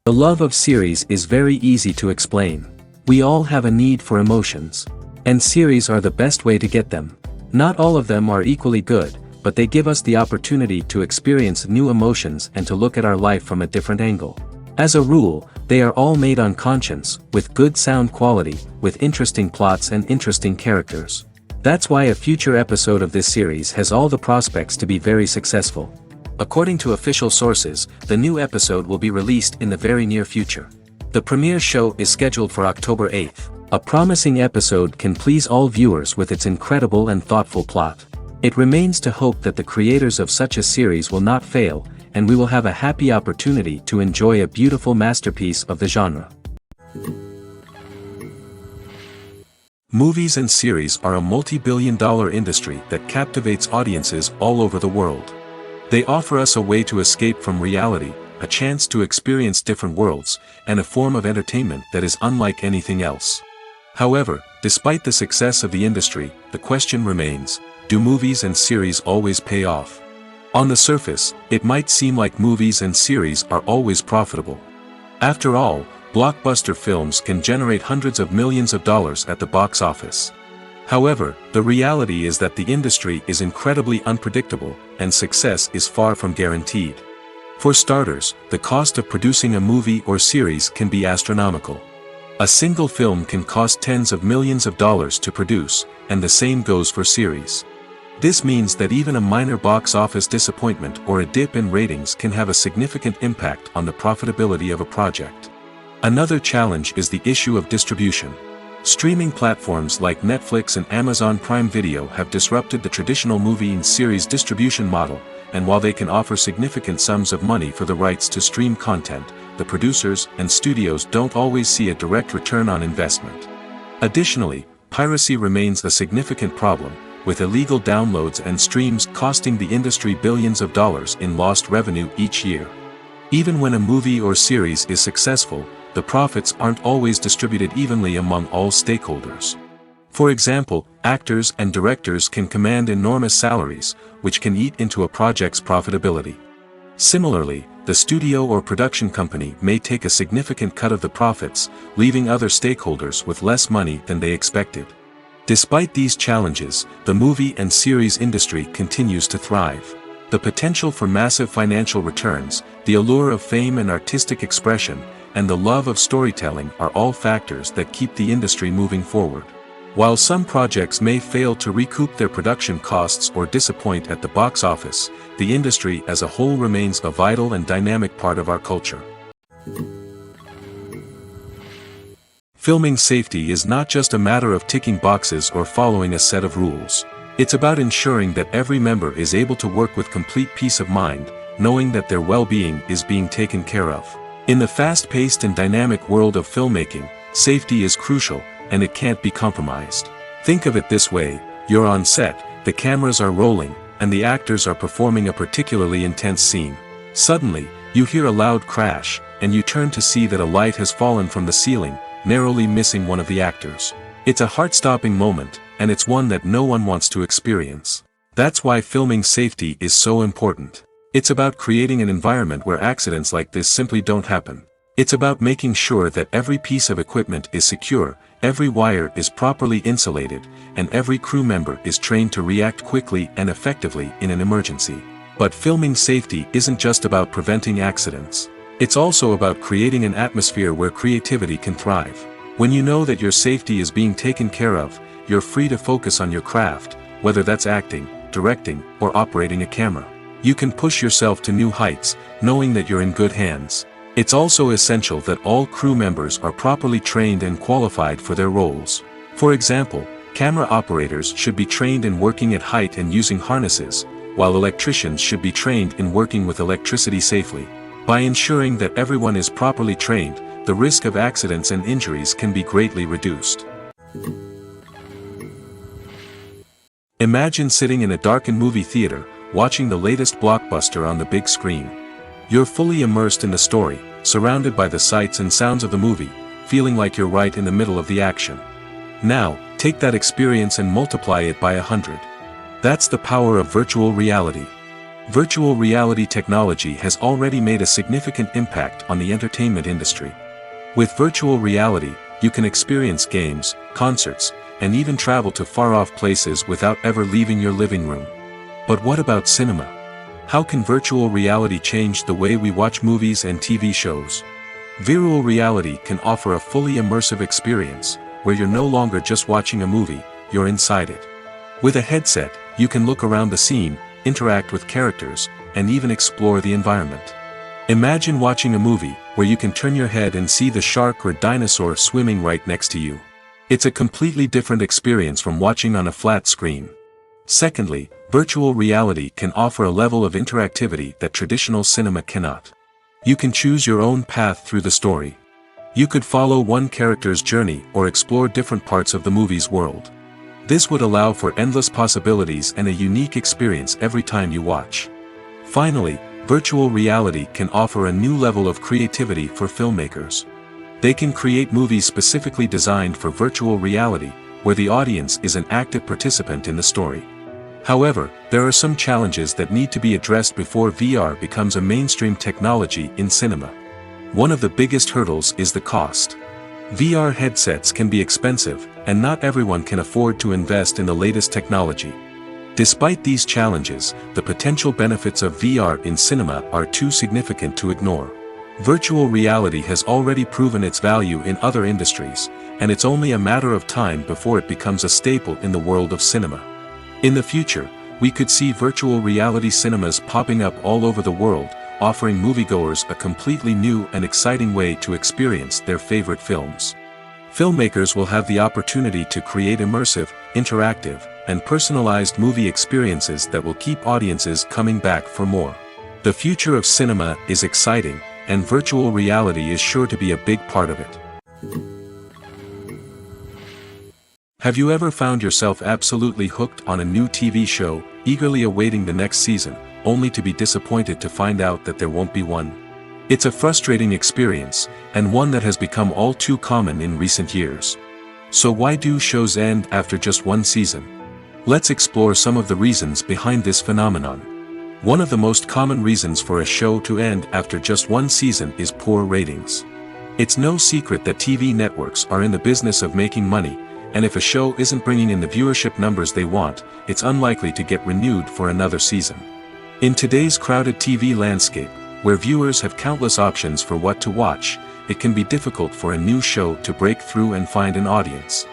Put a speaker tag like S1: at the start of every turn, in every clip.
S1: The love of series is very easy to explain. We all have a need for emotions. And series are the best way to get them. Not all of them are equally good, but they give us the opportunity to experience new emotions and to look at our life from a different angle. As a rule, they are all made on conscience, with good sound quality, with interesting plots and interesting characters. That's why a future episode of this series has all the prospects to be very successful. According to official sources, the new episode will be released in the very near future. The premiere show is scheduled for October 8th. A promising episode can please all viewers with its incredible and thoughtful plot. It remains to hope that the creators of such a series will not fail, and we will have a happy opportunity to enjoy a beautiful masterpiece of the genre. Movies and series are a multi-billion-dollar industry that captivates audiences all over the world. They offer us a way to escape from reality, a chance to experience different worlds, and a form of entertainment that is unlike anything else. However, despite the success of the industry, the question remains, do movies and series always pay off? On the surface, it might seem like movies and series are always profitable. After all, blockbuster films can generate hundreds of millions of dollars at the box office. However, the reality is that the industry is incredibly unpredictable, and success is far from guaranteed. For starters, the cost of producing a movie or series can be astronomical. A single film can cost tens of millions of dollars to produce, and the same goes for series. This means that even a minor box office disappointment or a dip in ratings can have a significant impact on the profitability of a project. Another challenge is the issue of distribution. Streaming platforms like Netflix and Amazon Prime Video have disrupted the traditional movie and series distribution model, and while they can offer significant sums of money for the rights to stream content, the producers and studios don't always see a direct return on investment. Additionally, piracy remains a significant problem, with illegal downloads and streams costing the industry billions of dollars in lost revenue each year. Even when a movie or series is successful, the profits aren't always distributed evenly among all stakeholders. For example, actors and directors can command enormous salaries, which can eat into a project's profitability. Similarly, the studio or production company may take a significant cut of the profits, leaving other stakeholders with less money than they expected. Despite these challenges, the movie and series industry continues to thrive. The potential for massive financial returns, the allure of fame and artistic expression, and the love of storytelling are all factors that keep the industry moving forward. While some projects may fail to recoup their production costs or disappoint at the box office, the industry as a whole remains a vital and dynamic part of our culture. Filming safety is not just a matter of ticking boxes or following a set of rules. It's about ensuring that every member is able to work with complete peace of mind, knowing that their well-being is being taken care of. In the fast-paced and dynamic world of filmmaking, safety is crucial, and it can't be compromised. Think of it this way, you're on set, the cameras are rolling, and the actors are performing a particularly intense scene. Suddenly, you hear a loud crash, and you turn to see that a light has fallen from the ceiling, narrowly missing one of the actors. It's a heart-stopping moment, and it's one that no one wants to experience. That's why filming safety is so important. It's about creating an environment where accidents like this simply don't happen. It's about making sure that every piece of equipment is secure, every wire is properly insulated, and every crew member is trained to react quickly and effectively in an emergency. But filming safety isn't just about preventing accidents. It's also about creating an atmosphere where creativity can thrive. When you know that your safety is being taken care of, you're free to focus on your craft, whether that's acting, directing, or operating a camera. You can push yourself to new heights, knowing that you're in good hands. It's also essential that all crew members are properly trained and qualified for their roles. For example, camera operators should be trained in working at height and using harnesses, while electricians should be trained in working with electricity safely. By ensuring that everyone is properly trained, the risk of accidents and injuries can be greatly reduced. Imagine sitting in a darkened movie theater, watching the latest blockbuster on the big screen. You're fully immersed in the story, surrounded by the sights and sounds of the movie, feeling like you're right in the middle of the action. Now, take that experience and multiply it by 100. That's the power of virtual reality. Virtual reality technology has already made a significant impact on the entertainment industry. With virtual reality, you can experience games, concerts, and even travel to far-off places without ever leaving your living room. But what about cinema? How can virtual reality change the way we watch movies and TV shows? Virtual reality can offer a fully immersive experience, where you're no longer just watching a movie, you're inside it. With a headset, you can look around the scene, interact with characters, and even explore the environment. Imagine watching a movie, where you can turn your head and see the shark or dinosaur swimming right next to you. It's a completely different experience from watching on a flat screen. Secondly, virtual reality can offer a level of interactivity that traditional cinema cannot. You can choose your own path through the story. You could follow one character's journey or explore different parts of the movie's world. This would allow for endless possibilities and a unique experience every time you watch. Finally, virtual reality can offer a new level of creativity for filmmakers. They can create movies specifically designed for virtual reality, where the audience is an active participant in the story. However, there are some challenges that need to be addressed before VR becomes a mainstream technology in cinema. One of the biggest hurdles is the cost. VR headsets can be expensive, and not everyone can afford to invest in the latest technology. Despite these challenges, the potential benefits of VR in cinema are too significant to ignore. Virtual reality has already proven its value in other industries, and it's only a matter of time before it becomes a staple in the world of cinema. In the future, we could see virtual reality cinemas popping up all over the world, offering moviegoers a completely new and exciting way to experience their favorite films. Filmmakers will have the opportunity to create immersive, interactive, and personalized movie experiences that will keep audiences coming back for more. The future of cinema is exciting, and virtual reality is sure to be a big part of it. Have you ever found yourself absolutely hooked on a new TV show, eagerly awaiting the next season, only to be disappointed to find out that there won't be one? It's a frustrating experience, and one that has become all too common in recent years. So why do shows end after just one season? Let's explore some of the reasons behind this phenomenon. One of the most common reasons for a show to end after just one season is poor ratings. It's no secret that TV networks are in the business of making money, and if a show isn't bringing in the viewership numbers they want, it's unlikely to get renewed for another season. In today's crowded TV landscape, where viewers have countless options for what to watch, it can be difficult for a new show to break through and find an audience.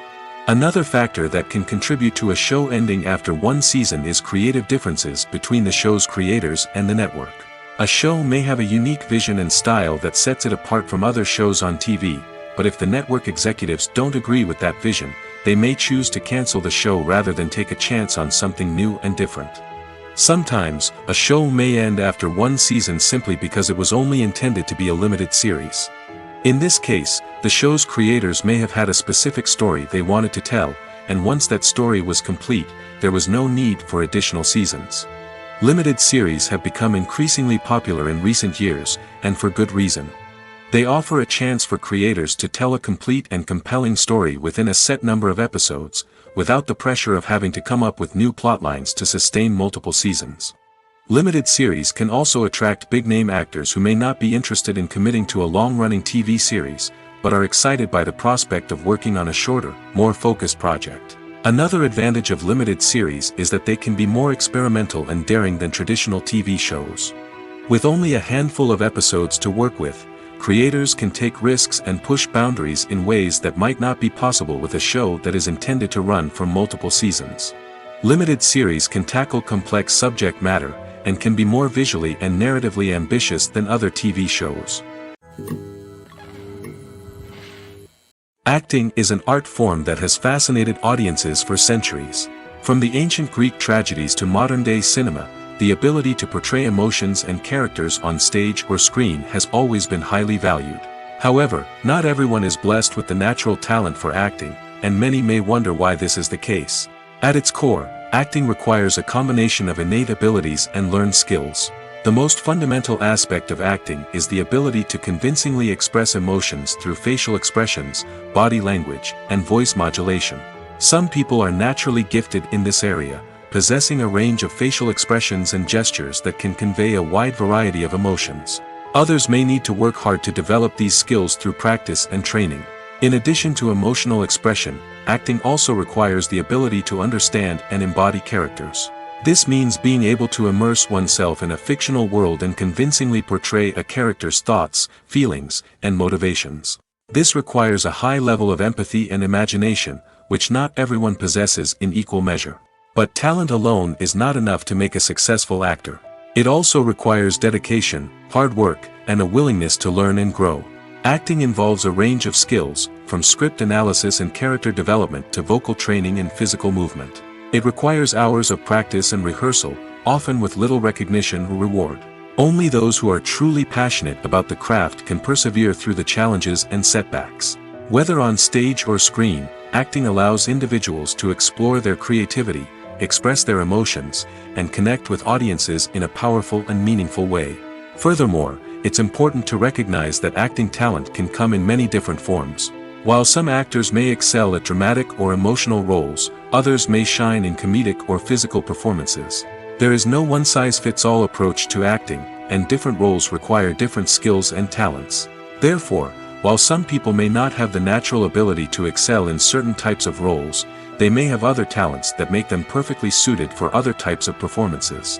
S1: Another factor that can contribute to a show ending after one season is creative differences between the show's creators and the network. A show may have a unique vision and style that sets it apart from other shows on TV, but if the network executives don't agree with that vision, they may choose to cancel the show rather than take a chance on something new and different. Sometimes, a show may end after one season simply because it was only intended to be a limited series. In this case, the show's creators may have had a specific story they wanted to tell, and once that story was complete, there was no need for additional seasons. Limited series have become increasingly popular in recent years, and for good reason. They offer a chance for creators to tell a complete and compelling story within a set number of episodes, without the pressure of having to come up with new plotlines to sustain multiple seasons. Limited series can also attract big-name actors who may not be interested in committing to a long-running TV series, but are excited by the prospect of working on a shorter, more focused project. Another advantage of limited series is that they can be more experimental and daring than traditional TV shows. With only a handful of episodes to work with, creators can take risks and push boundaries in ways that might not be possible with a show that is intended to run for multiple seasons. Limited series can tackle complex subject matter, and can be more visually and narratively ambitious than other TV shows. Acting is an art form that has fascinated audiences for centuries. From the ancient Greek tragedies to modern-day cinema, the ability to portray emotions and characters on stage or screen has always been highly valued. However, not everyone is blessed with the natural talent for acting, and many may wonder why this is the case. At its core, acting requires a combination of innate abilities and learned skills. The most fundamental aspect of acting is the ability to convincingly express emotions through facial expressions, body language, and voice modulation. Some people are naturally gifted in this area, possessing a range of facial expressions and gestures that can convey a wide variety of emotions. Others may need to work hard to develop these skills through practice and training. In addition to emotional expression, acting also requires the ability to understand and embody characters. This means being able to immerse oneself in a fictional world and convincingly portray a character's thoughts, feelings, and motivations. This requires a high level of empathy and imagination, which not everyone possesses in equal measure. But talent alone is not enough to make a successful actor. It also requires dedication, hard work, and a willingness to learn and grow. Acting involves a range of skills, from script analysis and character development to vocal training and physical movement. It requires hours of practice and rehearsal, often with little recognition or reward. Only those who are truly passionate about the craft can persevere through the challenges and setbacks. Whether on stage or screen, acting allows individuals to explore their creativity, express their emotions, and connect with audiences in a powerful and meaningful way. Furthermore, it's important to recognize that acting talent can come in many different forms. While some actors may excel at dramatic or emotional roles, others may shine in comedic or physical performances. There is no one-size-fits-all approach to acting, and different roles require different skills and talents. Therefore, while some people may not have the natural ability to excel in certain types of roles, they may have other talents that make them perfectly suited for other types of performances.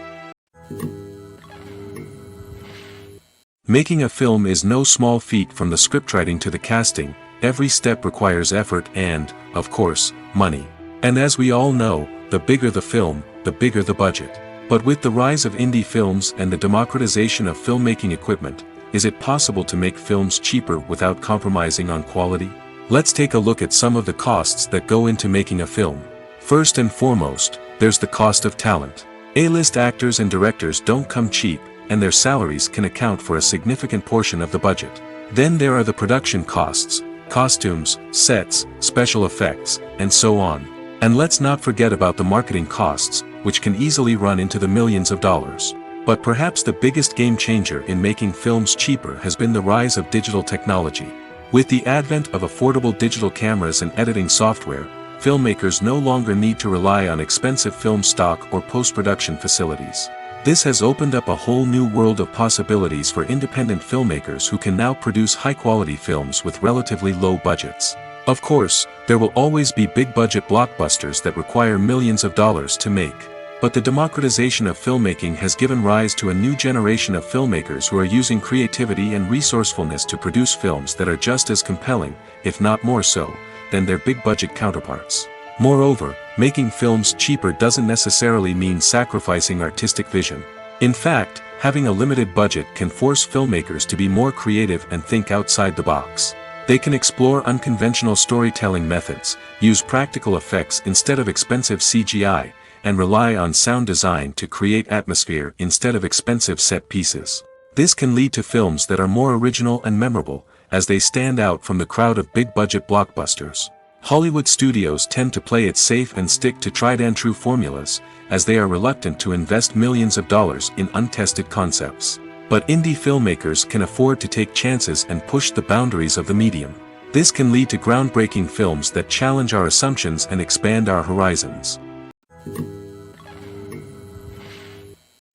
S1: Making a film is no small feat. From the scriptwriting to the casting, every step requires effort and, of course, money. And as we all know, the bigger the film, the bigger the budget. But with the rise of indie films and the democratization of filmmaking equipment, is it possible to make films cheaper without compromising on quality? Let's take a look at some of the costs that go into making a film. First and foremost, there's the cost of talent. A-list actors and directors don't come cheap, and their salaries can account for a significant portion of the budget. Then there are the production costs, costumes, sets, special effects, and so on. And let's not forget about the marketing costs, which can easily run into the millions of dollars. But perhaps the biggest game changer in making films cheaper has been the rise of digital technology. With the advent of affordable digital cameras and editing software, filmmakers no longer need to rely on expensive film stock or post-production facilities. This has opened up a whole new world of possibilities for independent filmmakers who can now produce high-quality films with relatively low budgets. Of course, there will always be big-budget blockbusters that require millions of dollars to make. But the democratization of filmmaking has given rise to a new generation of filmmakers who are using creativity and resourcefulness to produce films that are just as compelling, if not more so, than their big-budget counterparts. Moreover, making films cheaper doesn't necessarily mean sacrificing artistic vision. In fact, having a limited budget can force filmmakers to be more creative and think outside the box. They can explore unconventional storytelling methods, use practical effects instead of expensive CGI, and rely on sound design to create atmosphere instead of expensive set pieces. This can lead to films that are more original and memorable, as they stand out from the crowd of big-budget blockbusters. Hollywood studios tend to play it safe and stick to tried-and-true formulas, as they are reluctant to invest millions of dollars in untested concepts. But indie filmmakers can afford to take chances and push the boundaries of the medium. This can lead to groundbreaking films that challenge our assumptions and expand our horizons.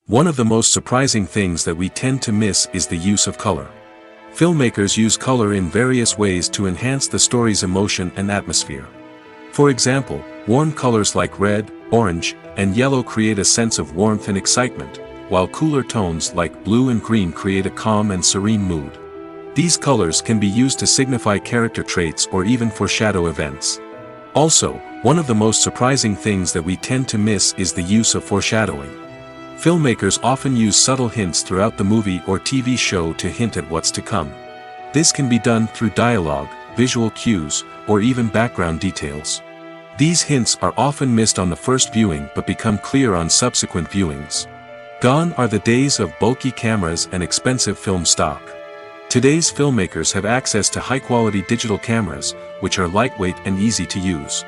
S1: One of the most surprising things that we tend to miss is the use of color. Filmmakers use color in various ways to enhance the story's emotion and atmosphere. For example, warm colors like red, orange, and yellow create a sense of warmth and excitement, while cooler tones like blue and green create a calm and serene mood. These colors can be used to signify character traits or even foreshadow events. Also, one of the most surprising things that we tend to miss is the use of foreshadowing. Filmmakers often use subtle hints throughout the movie or TV show to hint at what's to come. This can be done through dialogue, visual cues, or even background details. These hints are often missed on the first viewing but become clear on subsequent viewings. Gone are the days of bulky cameras and expensive film stock. Today's filmmakers have access to high-quality digital cameras, which are lightweight and easy to use.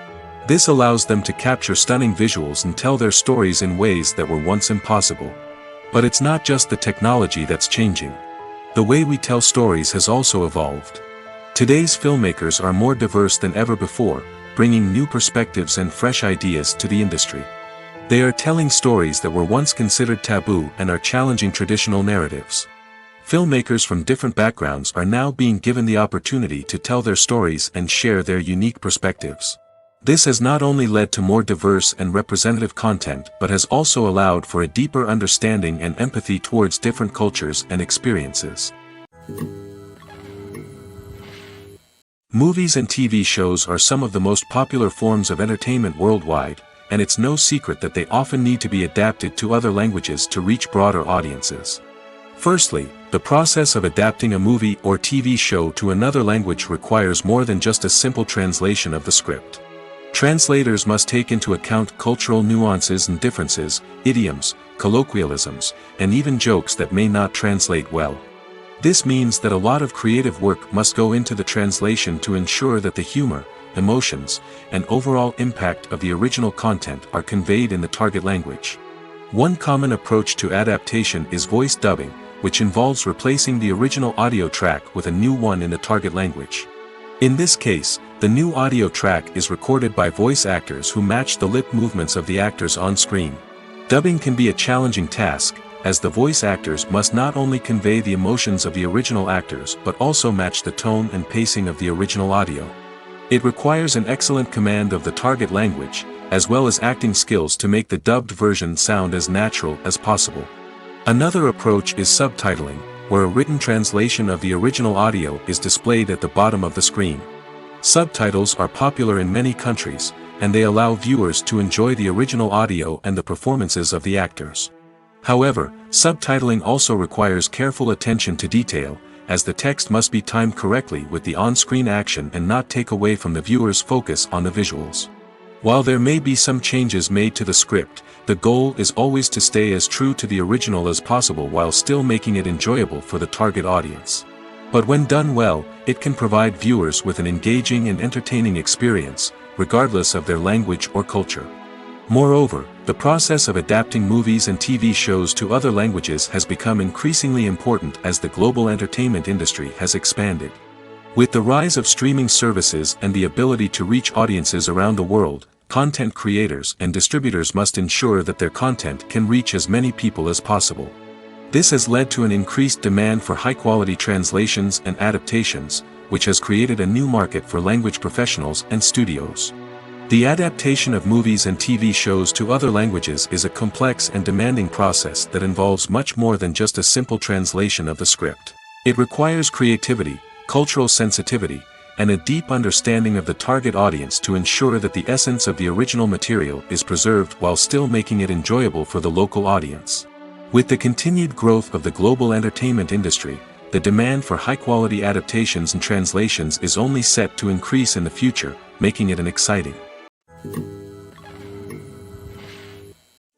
S1: This allows them to capture stunning visuals and tell their stories in ways that were once impossible. But it's not just the technology that's changing. The way we tell stories has also evolved. Today's filmmakers are more diverse than ever before, bringing new perspectives and fresh ideas to the industry. They are telling stories that were once considered taboo and are challenging traditional narratives. Filmmakers from different backgrounds are now being given the opportunity to tell their stories and share their unique perspectives. This has not only led to more diverse and representative content but has also allowed for a deeper understanding and empathy towards different cultures and experiences. Movies and TV shows are some of the most popular forms of entertainment worldwide, and it's no secret that they often need to be adapted to other languages to reach broader audiences. Firstly, the process of adapting a movie or TV show to another language requires more than just a simple translation of the script. Translators must take into account cultural nuances and differences, idioms, colloquialisms, and even jokes that may not translate well. This means that a lot of creative work must go into the translation to ensure that the humor, emotions, and overall impact of the original content are conveyed in the target language. One common approach to adaptation is voice dubbing, which involves replacing the original audio track with a new one in the target language. In this case, the new audio track is recorded by voice actors who match the lip movements of the actors on screen. Dubbing can be a challenging task, as the voice actors must not only convey the emotions of the original actors but also match the tone and pacing of the original audio. It requires an excellent command of the target language, as well as acting skills to make the dubbed version sound as natural as possible. Another approach is subtitling, where a written translation of the original audio is displayed at the bottom of the screen. Subtitles are popular in many countries, and they allow viewers to enjoy the original audio and the performances of the actors. However, subtitling also requires careful attention to detail, as the text must be timed correctly with the on-screen action and not take away from the viewer's focus on the visuals. While there may be some changes made to the script, the goal is always to stay as true to the original as possible while still making it enjoyable for the target audience. But when done well, it can provide viewers with an engaging and entertaining experience, regardless of their language or culture. Moreover, the process of adapting movies and TV shows to other languages has become increasingly important as the global entertainment industry has expanded. With the rise of streaming services and the ability to reach audiences around the world, content creators and distributors must ensure that their content can reach as many people as possible. This has led to an increased demand for high-quality translations and adaptations, which has created a new market for language professionals and studios. The adaptation of movies and TV shows to other languages is a complex and demanding process that involves much more than just a simple translation of the script. It requires creativity, cultural sensitivity, and a deep understanding of the target audience to ensure that the essence of the original material is preserved while still making it enjoyable for the local audience. With the continued growth of the global entertainment industry, the demand for high-quality adaptations and translations is only set to increase in the future, making it an exciting.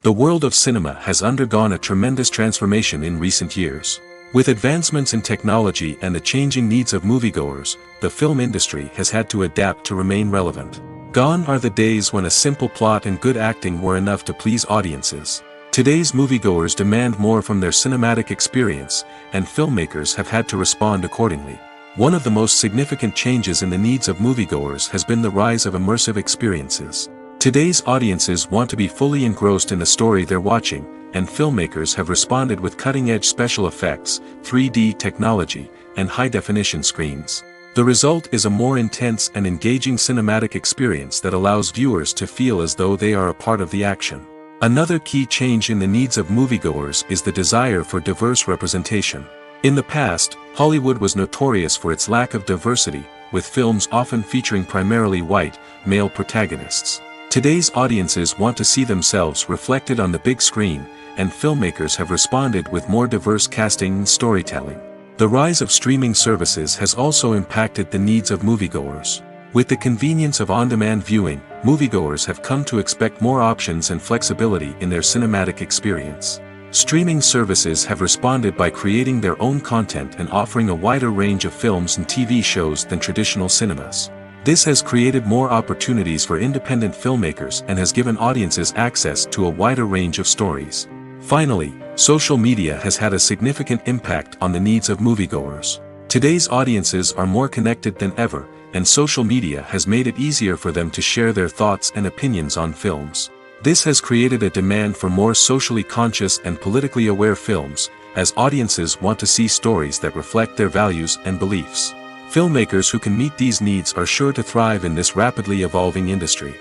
S1: The world of cinema has undergone a tremendous transformation in recent years. With advancements in technology and the changing needs of moviegoers, the film industry has had to adapt to remain relevant. Gone are the days when a simple plot and good acting were enough to please audiences. Today's moviegoers demand more from their cinematic experience, and filmmakers have had to respond accordingly. One of the most significant changes in the needs of moviegoers has been the rise of immersive experiences. Today's audiences want to be fully engrossed in the story they're watching, and filmmakers have responded with cutting-edge special effects, 3D technology, and high-definition screens. The result is a more intense and engaging cinematic experience that allows viewers to feel as though they are a part of the action. Another key change in the needs of moviegoers is the desire for diverse representation. In the past, Hollywood was notorious for its lack of diversity, with films often featuring primarily white, male protagonists. Today's audiences want to see themselves reflected on the big screen, and filmmakers have responded with more diverse casting and storytelling. The rise of streaming services has also impacted the needs of moviegoers. With the convenience of on-demand viewing, moviegoers have come to expect more options and flexibility in their cinematic experience. Streaming services have responded by creating their own content and offering a wider range of films and TV shows than traditional cinemas. This has created more opportunities for independent filmmakers and has given audiences access to a wider range of stories. Finally, social media has had a significant impact on the needs of moviegoers. Today's audiences are more connected than ever, and social media has made it easier for them to share their thoughts and opinions on films. This has created a demand for more socially conscious and politically aware films, as audiences want to see stories that reflect their values and beliefs. Filmmakers who can meet these needs are sure to thrive in this rapidly evolving industry.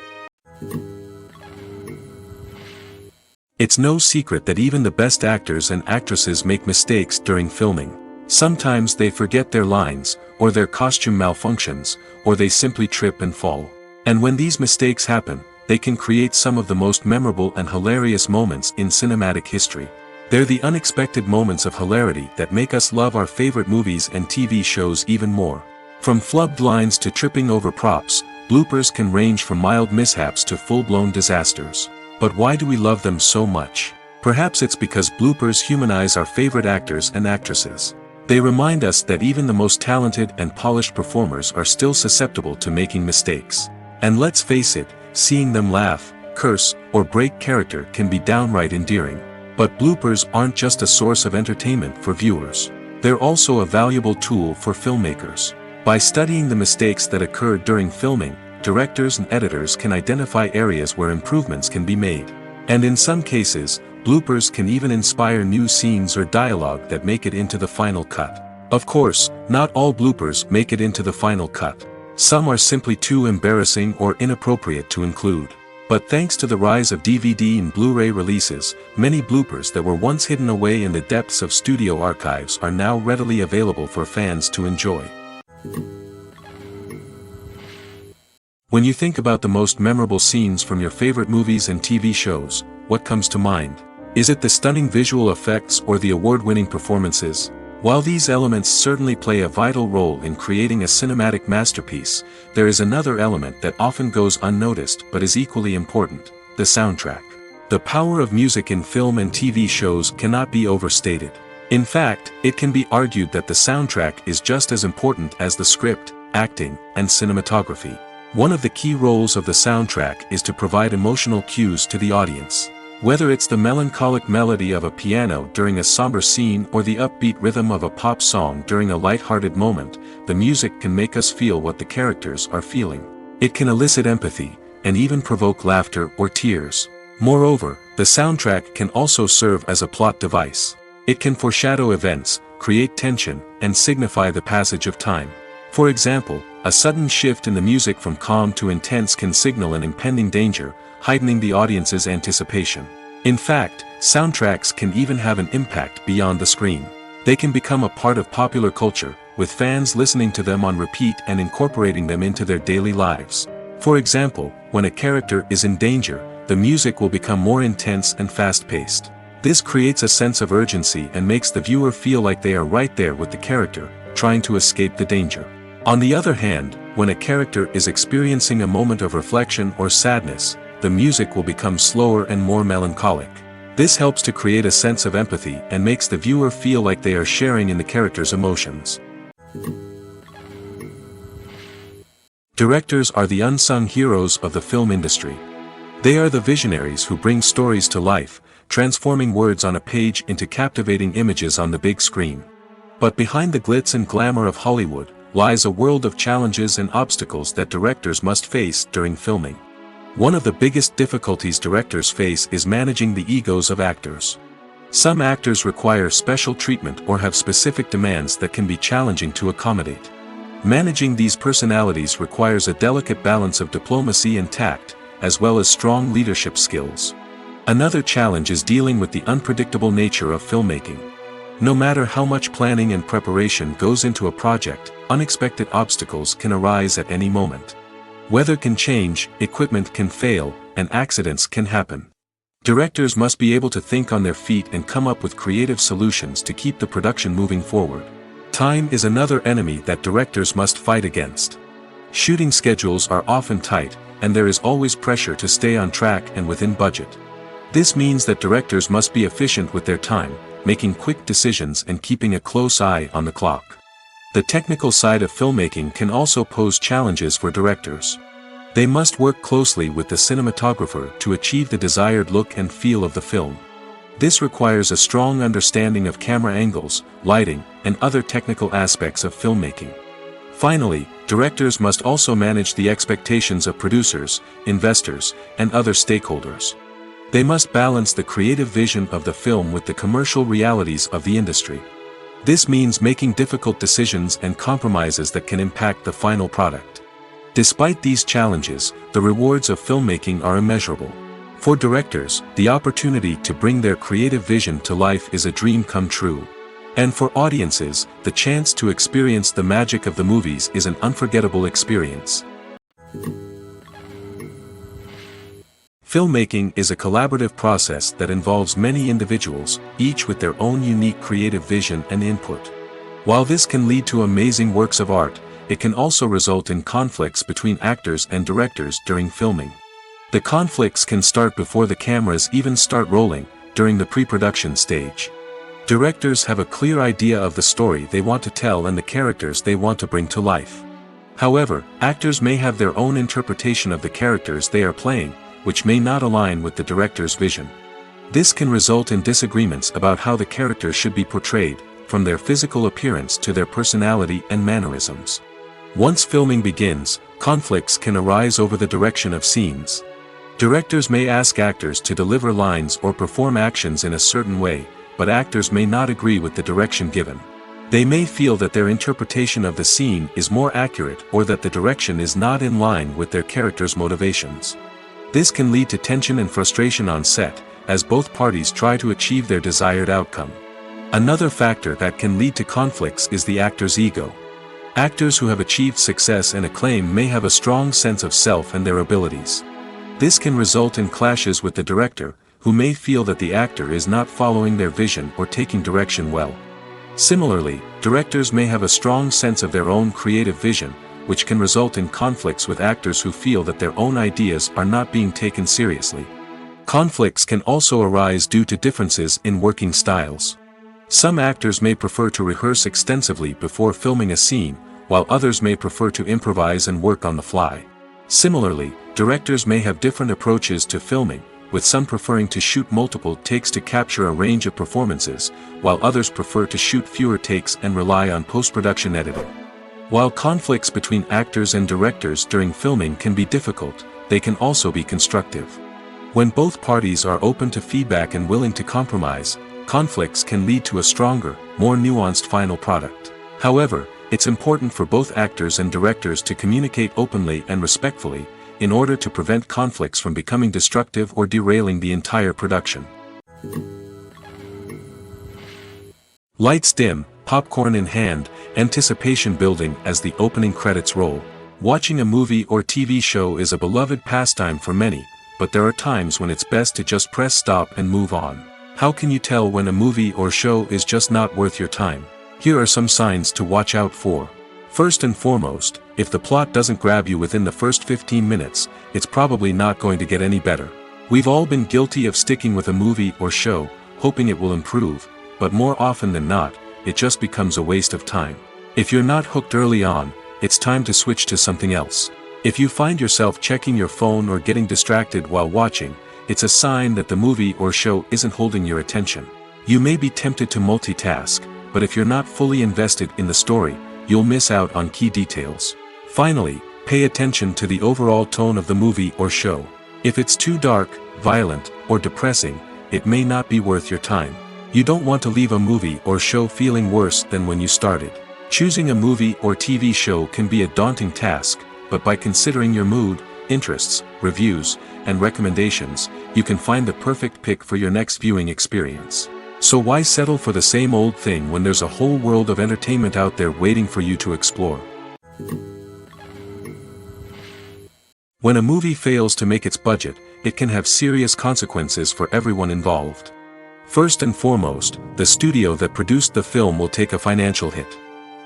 S1: It's no secret that even the best actors and actresses make mistakes during filming. Sometimes they forget their lines, or their costume malfunctions, or they simply trip and fall. And when these mistakes happen, they can create some of the most memorable and hilarious moments in cinematic history. They're the unexpected moments of hilarity that make us love our favorite movies and TV shows even more. From flubbed lines to tripping over props, bloopers can range from mild mishaps to full-blown disasters. But why do we love them so much? Perhaps it's because bloopers humanize our favorite actors and actresses. They remind us that even the most talented and polished performers are still susceptible to making mistakes. And let's face it, seeing them laugh, curse, or break character can be downright endearing. But bloopers aren't just a source of entertainment for viewers. They're also a valuable tool for filmmakers. By studying the mistakes that occurred during filming, directors and editors can identify areas where improvements can be made. And in some cases, bloopers can even inspire new scenes or dialogue that make it into the final cut. Of course, not all bloopers make it into the final cut. Some are simply too embarrassing or inappropriate to include. But thanks to the rise of DVD and Blu-ray releases, many bloopers that were once hidden away in the depths of studio archives are now readily available for fans to enjoy. When you think about the most memorable scenes from your favorite movies and TV shows, what comes to mind? Is it the stunning visual effects or the award-winning performances? While these elements certainly play a vital role in creating a cinematic masterpiece, there is another element that often goes unnoticed but is equally important: the soundtrack. The power of music in film and TV shows cannot be overstated. In fact, it can be argued that the soundtrack is just as important as the script, acting, and cinematography. One of the key roles of the soundtrack is to provide emotional cues to the audience. Whether it's the melancholic melody of a piano during a somber scene or the upbeat rhythm of a pop song during a light-hearted moment, the music can make us feel what the characters are feeling. It can elicit empathy, and even provoke laughter or tears. Moreover, the soundtrack can also serve as a plot device. It can foreshadow events, create tension, and signify the passage of time. For example, a sudden shift in the music from calm to intense can signal an impending danger, heightening the audience's anticipation. In fact, soundtracks can even have an impact beyond the screen. They can become a part of popular culture, with fans listening to them on repeat and incorporating them into their daily lives. For example, when a character is in danger, the music will become more intense and fast-paced. This creates a sense of urgency and makes the viewer feel like they are right there with the character, trying to escape the danger. On the other hand, when a character is experiencing a moment of reflection or sadness, the music will become slower and more melancholic. This helps to create a sense of empathy and makes the viewer feel like they are sharing in the character's emotions. Directors are the unsung heroes of the film industry. They are the visionaries who bring stories to life, transforming words on a page into captivating images on the big screen. But behind the glitz and glamour of Hollywood lies a world of challenges and obstacles that directors must face during filming. One of the biggest difficulties directors face is managing the egos of actors. Some actors require special treatment or have specific demands that can be challenging to accommodate. Managing these personalities requires a delicate balance of diplomacy and tact, as well as strong leadership skills. Another challenge is dealing with the unpredictable nature of filmmaking. No matter how much planning and preparation goes into a project, unexpected obstacles can arise at any moment. Weather can change, equipment can fail, and accidents can happen. Directors must be able to think on their feet and come up with creative solutions to keep the production moving forward. Time is another enemy that directors must fight against. Shooting schedules are often tight, and there is always pressure to stay on track and within budget. This means that directors must be efficient with their time, making quick decisions and keeping a close eye on the clock. The technical side of filmmaking can also pose challenges for directors. They must work closely with the cinematographer to achieve the desired look and feel of the film. This requires a strong understanding of camera angles, lighting, and other technical aspects of filmmaking. Finally, directors must also manage the expectations of producers, investors, and other stakeholders. They must balance the creative vision of the film with the commercial realities of the industry. This means making difficult decisions and compromises that can impact the final product. Despite these challenges, the rewards of filmmaking are immeasurable. For directors, the opportunity to bring their creative vision to life is a dream come true. And for audiences, the chance to experience the magic of the movies is an unforgettable experience. Filmmaking is a collaborative process that involves many individuals, each with their own unique creative vision and input. While this can lead to amazing works of art, it can also result in conflicts between actors and directors during filming. The conflicts can start before the cameras even start rolling, during the pre-production stage. Directors have a clear idea of the story they want to tell and the characters they want to bring to life. However, actors may have their own interpretation of the characters they are playing, which may not align with the director's vision. This can result in disagreements about how the characters should be portrayed, from their physical appearance to their personality and mannerisms. Once filming begins, conflicts can arise over the direction of scenes. Directors may ask actors to deliver lines or perform actions in a certain way, but actors may not agree with the direction given. They may feel that their interpretation of the scene is more accurate or that the direction is not in line with their character's motivations. This can lead to tension and frustration on set, as both parties try to achieve their desired outcome. Another factor that can lead to conflicts is the actor's ego. Actors who have achieved success and acclaim may have a strong sense of self and their abilities. This can result in clashes with the director, who may feel that the actor is not following their vision or taking direction well. Similarly, directors may have a strong sense of their own creative vision, which can result in conflicts with actors who feel that their own ideas are not being taken seriously. Conflicts can also arise due to differences in working styles. Some actors may prefer to rehearse extensively before filming a scene, while others may prefer to improvise and work on the fly. Similarly, directors may have different approaches to filming, with some preferring to shoot multiple takes to capture a range of performances, while others prefer to shoot fewer takes and rely on post-production editing. While conflicts between actors and directors during filming can be difficult, they can also be constructive. When both parties are open to feedback and willing to compromise, conflicts can lead to a stronger, more nuanced final product. However, it's important for both actors and directors to communicate openly and respectfully, in order to prevent conflicts from becoming destructive or derailing the entire production. Lights dim, popcorn in hand, anticipation building as the opening credits roll. Watching a movie or TV show is a beloved pastime for many, but there are times when it's best to just press stop and move on. How can you tell when a movie or show is just not worth your time? Here are some signs to watch out for. First and foremost, if the plot doesn't grab you within the first 15 minutes, it's probably not going to get any better. We've all been guilty of sticking with a movie or show, hoping it will improve, but more often than not, it just becomes a waste of time. If you're not hooked early on, it's time to switch to something else. If you find yourself checking your phone or getting distracted while watching, it's a sign that the movie or show isn't holding your attention. You may be tempted to multitask, but if you're not fully invested in the story, you'll miss out on key details. Finally, pay attention to the overall tone of the movie or show. If it's too dark, violent, or depressing, it may not be worth your time. You don't want to leave a movie or show feeling worse than when you started. Choosing a movie or TV show can be a daunting task, but by considering your mood, interests, reviews, and recommendations, you can find the perfect pick for your next viewing experience. So why settle for the same old thing when there's a whole world of entertainment out there waiting for you to explore? When a movie fails to make its budget, it can have serious consequences for everyone involved. First and foremost, the studio that produced the film will take a financial hit.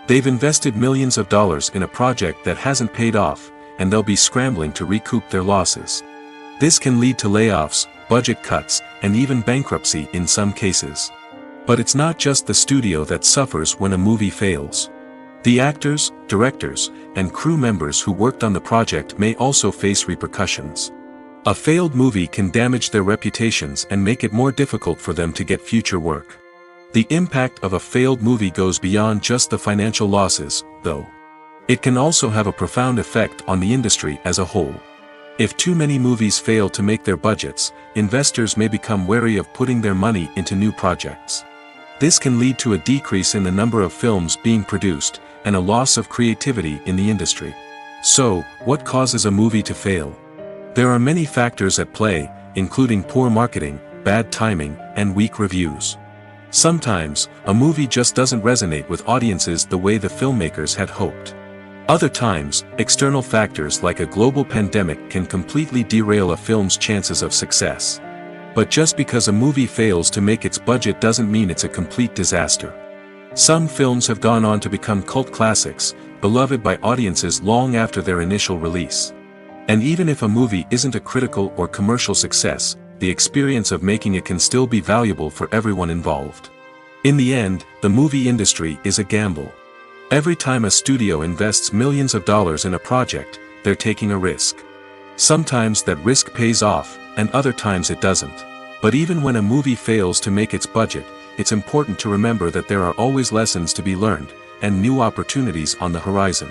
S1: They've invested millions of dollars in a project that hasn't paid off, and they'll be scrambling to recoup their losses. This can lead to layoffs, budget cuts, and even bankruptcy in some cases. But it's not just the studio that suffers when a movie fails. The actors, directors, and crew members who worked on the project may also face repercussions. A failed movie can damage their reputations and make it more difficult for them to get future work. The impact of a failed movie goes beyond just the financial losses, though. It can also have a profound effect on the industry as a whole. If too many movies fail to make their budgets, investors may become wary of putting their money into new projects. This can lead to a decrease in the number of films being produced, and a loss of creativity in the industry. So, what causes a movie to fail? There are many factors at play, including poor marketing, bad timing, and weak reviews. Sometimes, a movie just doesn't resonate with audiences the way the filmmakers had hoped. Other times, external factors like a global pandemic can completely derail a film's chances of success. But just because a movie fails to make its budget doesn't mean it's a complete disaster. Some films have gone on to become cult classics, beloved by audiences long after their initial release. And even if a movie isn't a critical or commercial success, the experience of making it can still be valuable for everyone involved. In the end, the movie industry is a gamble. Every time a studio invests millions of dollars in a project, they're taking a risk. Sometimes that risk pays off, and other times it doesn't. But even when a movie fails to make its budget, it's important to remember that there are always lessons to be learned, and new opportunities on the horizon.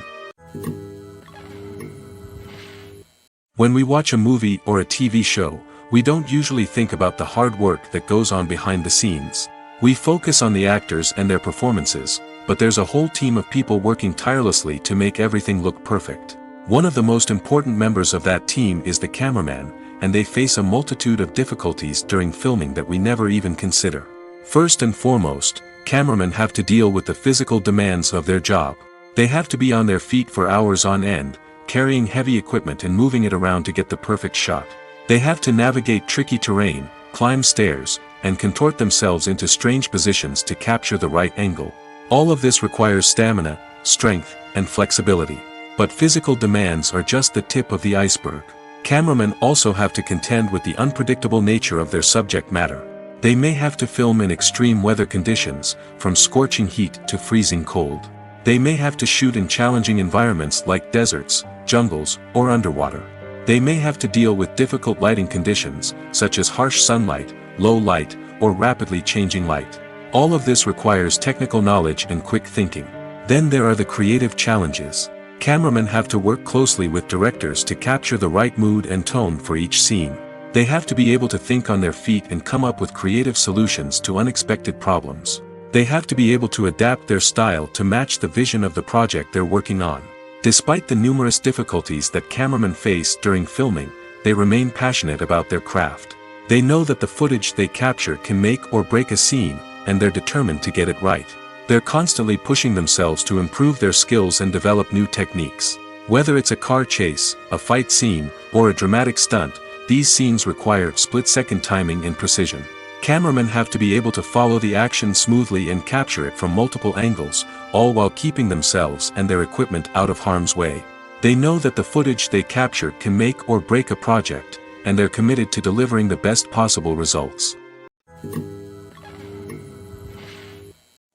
S1: When we watch a movie or a TV show, we don't usually think about the hard work that goes on behind the scenes. We focus on the actors and their performances, but there's a whole team of people working tirelessly to make everything look perfect. One of the most important members of that team is the cameraman, and they face a multitude of difficulties during filming that we never even consider. First and foremost, cameramen have to deal with the physical demands of their job. They have to be on their feet for hours on end, carrying heavy equipment and moving it around to get the perfect shot. They have to navigate tricky terrain, climb stairs, and contort themselves into strange positions to capture the right angle. All of this requires stamina, strength, and flexibility. But physical demands are just the tip of the iceberg. Cameramen also have to contend with the unpredictable nature of their subject matter. They may have to film in extreme weather conditions, from scorching heat to freezing cold. They may have to shoot in challenging environments like deserts, jungles, or underwater. They may have to deal with difficult lighting conditions, such as harsh sunlight, low light, or rapidly changing light. All of this requires technical knowledge and quick thinking. Then there are the creative challenges. Cameramen have to work closely with directors to capture the right mood and tone for each scene. They have to be able to think on their feet and come up with creative solutions to unexpected problems. They have to be able to adapt their style to match the vision of the project they're working on. Despite the numerous difficulties that cameramen face during filming, they remain passionate about their craft. They know that the footage they capture can make or break a scene, and they're determined to get it right. They're constantly pushing themselves to improve their skills and develop new techniques. Whether it's a car chase, a fight scene, or a dramatic stunt, these scenes require split-second timing and precision. Cameramen have to be able to follow the action smoothly and capture it from multiple angles, all while keeping themselves and their equipment out of harm's way. They know that the footage they capture can make or break a project, and they're committed to delivering the best possible results.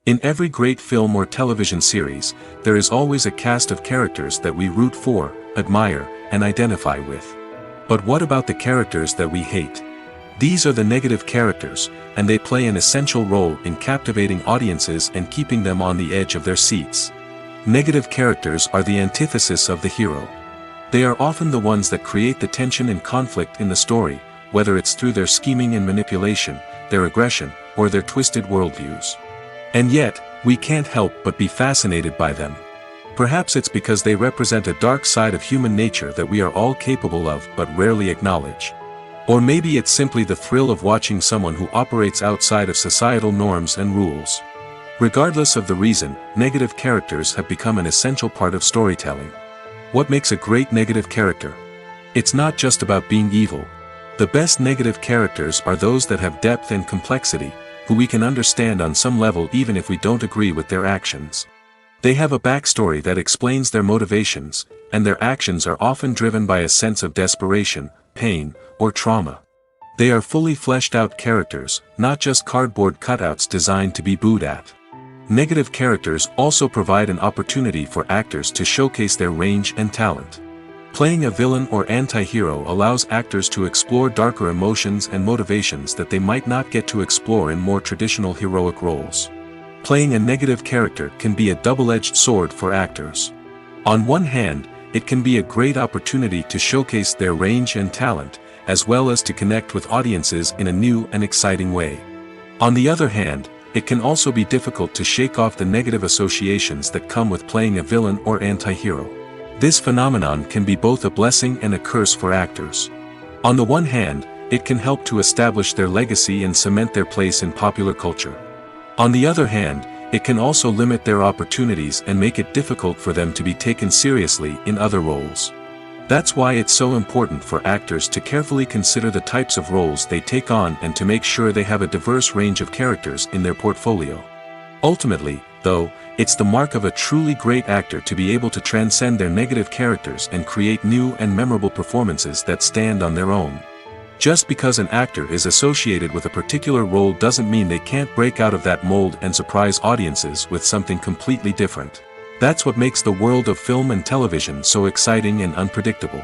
S1: In every great film or television series, there is always a cast of characters that we root for, admire, and identify with. But what about the characters that we hate? These are the negative characters, and they play an essential role in captivating audiences and keeping them on the edge of their seats. Negative characters are the antithesis of the hero. They are often the ones that create the tension and conflict in the story, whether it's through their scheming and manipulation, their aggression, or their twisted worldviews. And yet, we can't help but be fascinated by them. Perhaps it's because they represent a dark side of human nature that we are all capable of but rarely acknowledge. Or maybe it's simply the thrill of watching someone who operates outside of societal norms and rules. Regardless of the reason, negative characters have become an essential part of storytelling. What makes a great negative character? It's not just about being evil. The best negative characters are those that have depth and complexity, who we can understand on some level even if we don't agree with their actions. They have a backstory that explains their motivations, and their actions are often driven by a sense of desperation, pain, or trauma. They are fully fleshed out characters, not just cardboard cutouts designed to be booed at. Negative characters also provide an opportunity for actors to showcase their range and talent. Playing a villain or anti-hero allows actors to explore darker emotions and motivations that they might not get to explore in more traditional heroic roles. Playing a negative character can be a double-edged sword for actors. On one hand, it can be a great opportunity to showcase their range and talent, as well as to connect with audiences in a new and exciting way. On the other hand, it can also be difficult to shake off the negative associations that come with playing a villain or anti-hero. This phenomenon can be both a blessing and a curse for actors. On the one hand, it can help to establish their legacy and cement their place in popular culture. On the other hand, it can also limit their opportunities and make it difficult for them to be taken seriously in other roles. That's why it's so important for actors to carefully consider the types of roles they take on and to make sure they have a diverse range of characters in their portfolio. Ultimately, though, it's the mark of a truly great actor to be able to transcend their negative characters and create new and memorable performances that stand on their own. Just because an actor is associated with a particular role doesn't mean they can't break out of that mold and surprise audiences with something completely different. That's what makes the world of film and television so exciting and unpredictable.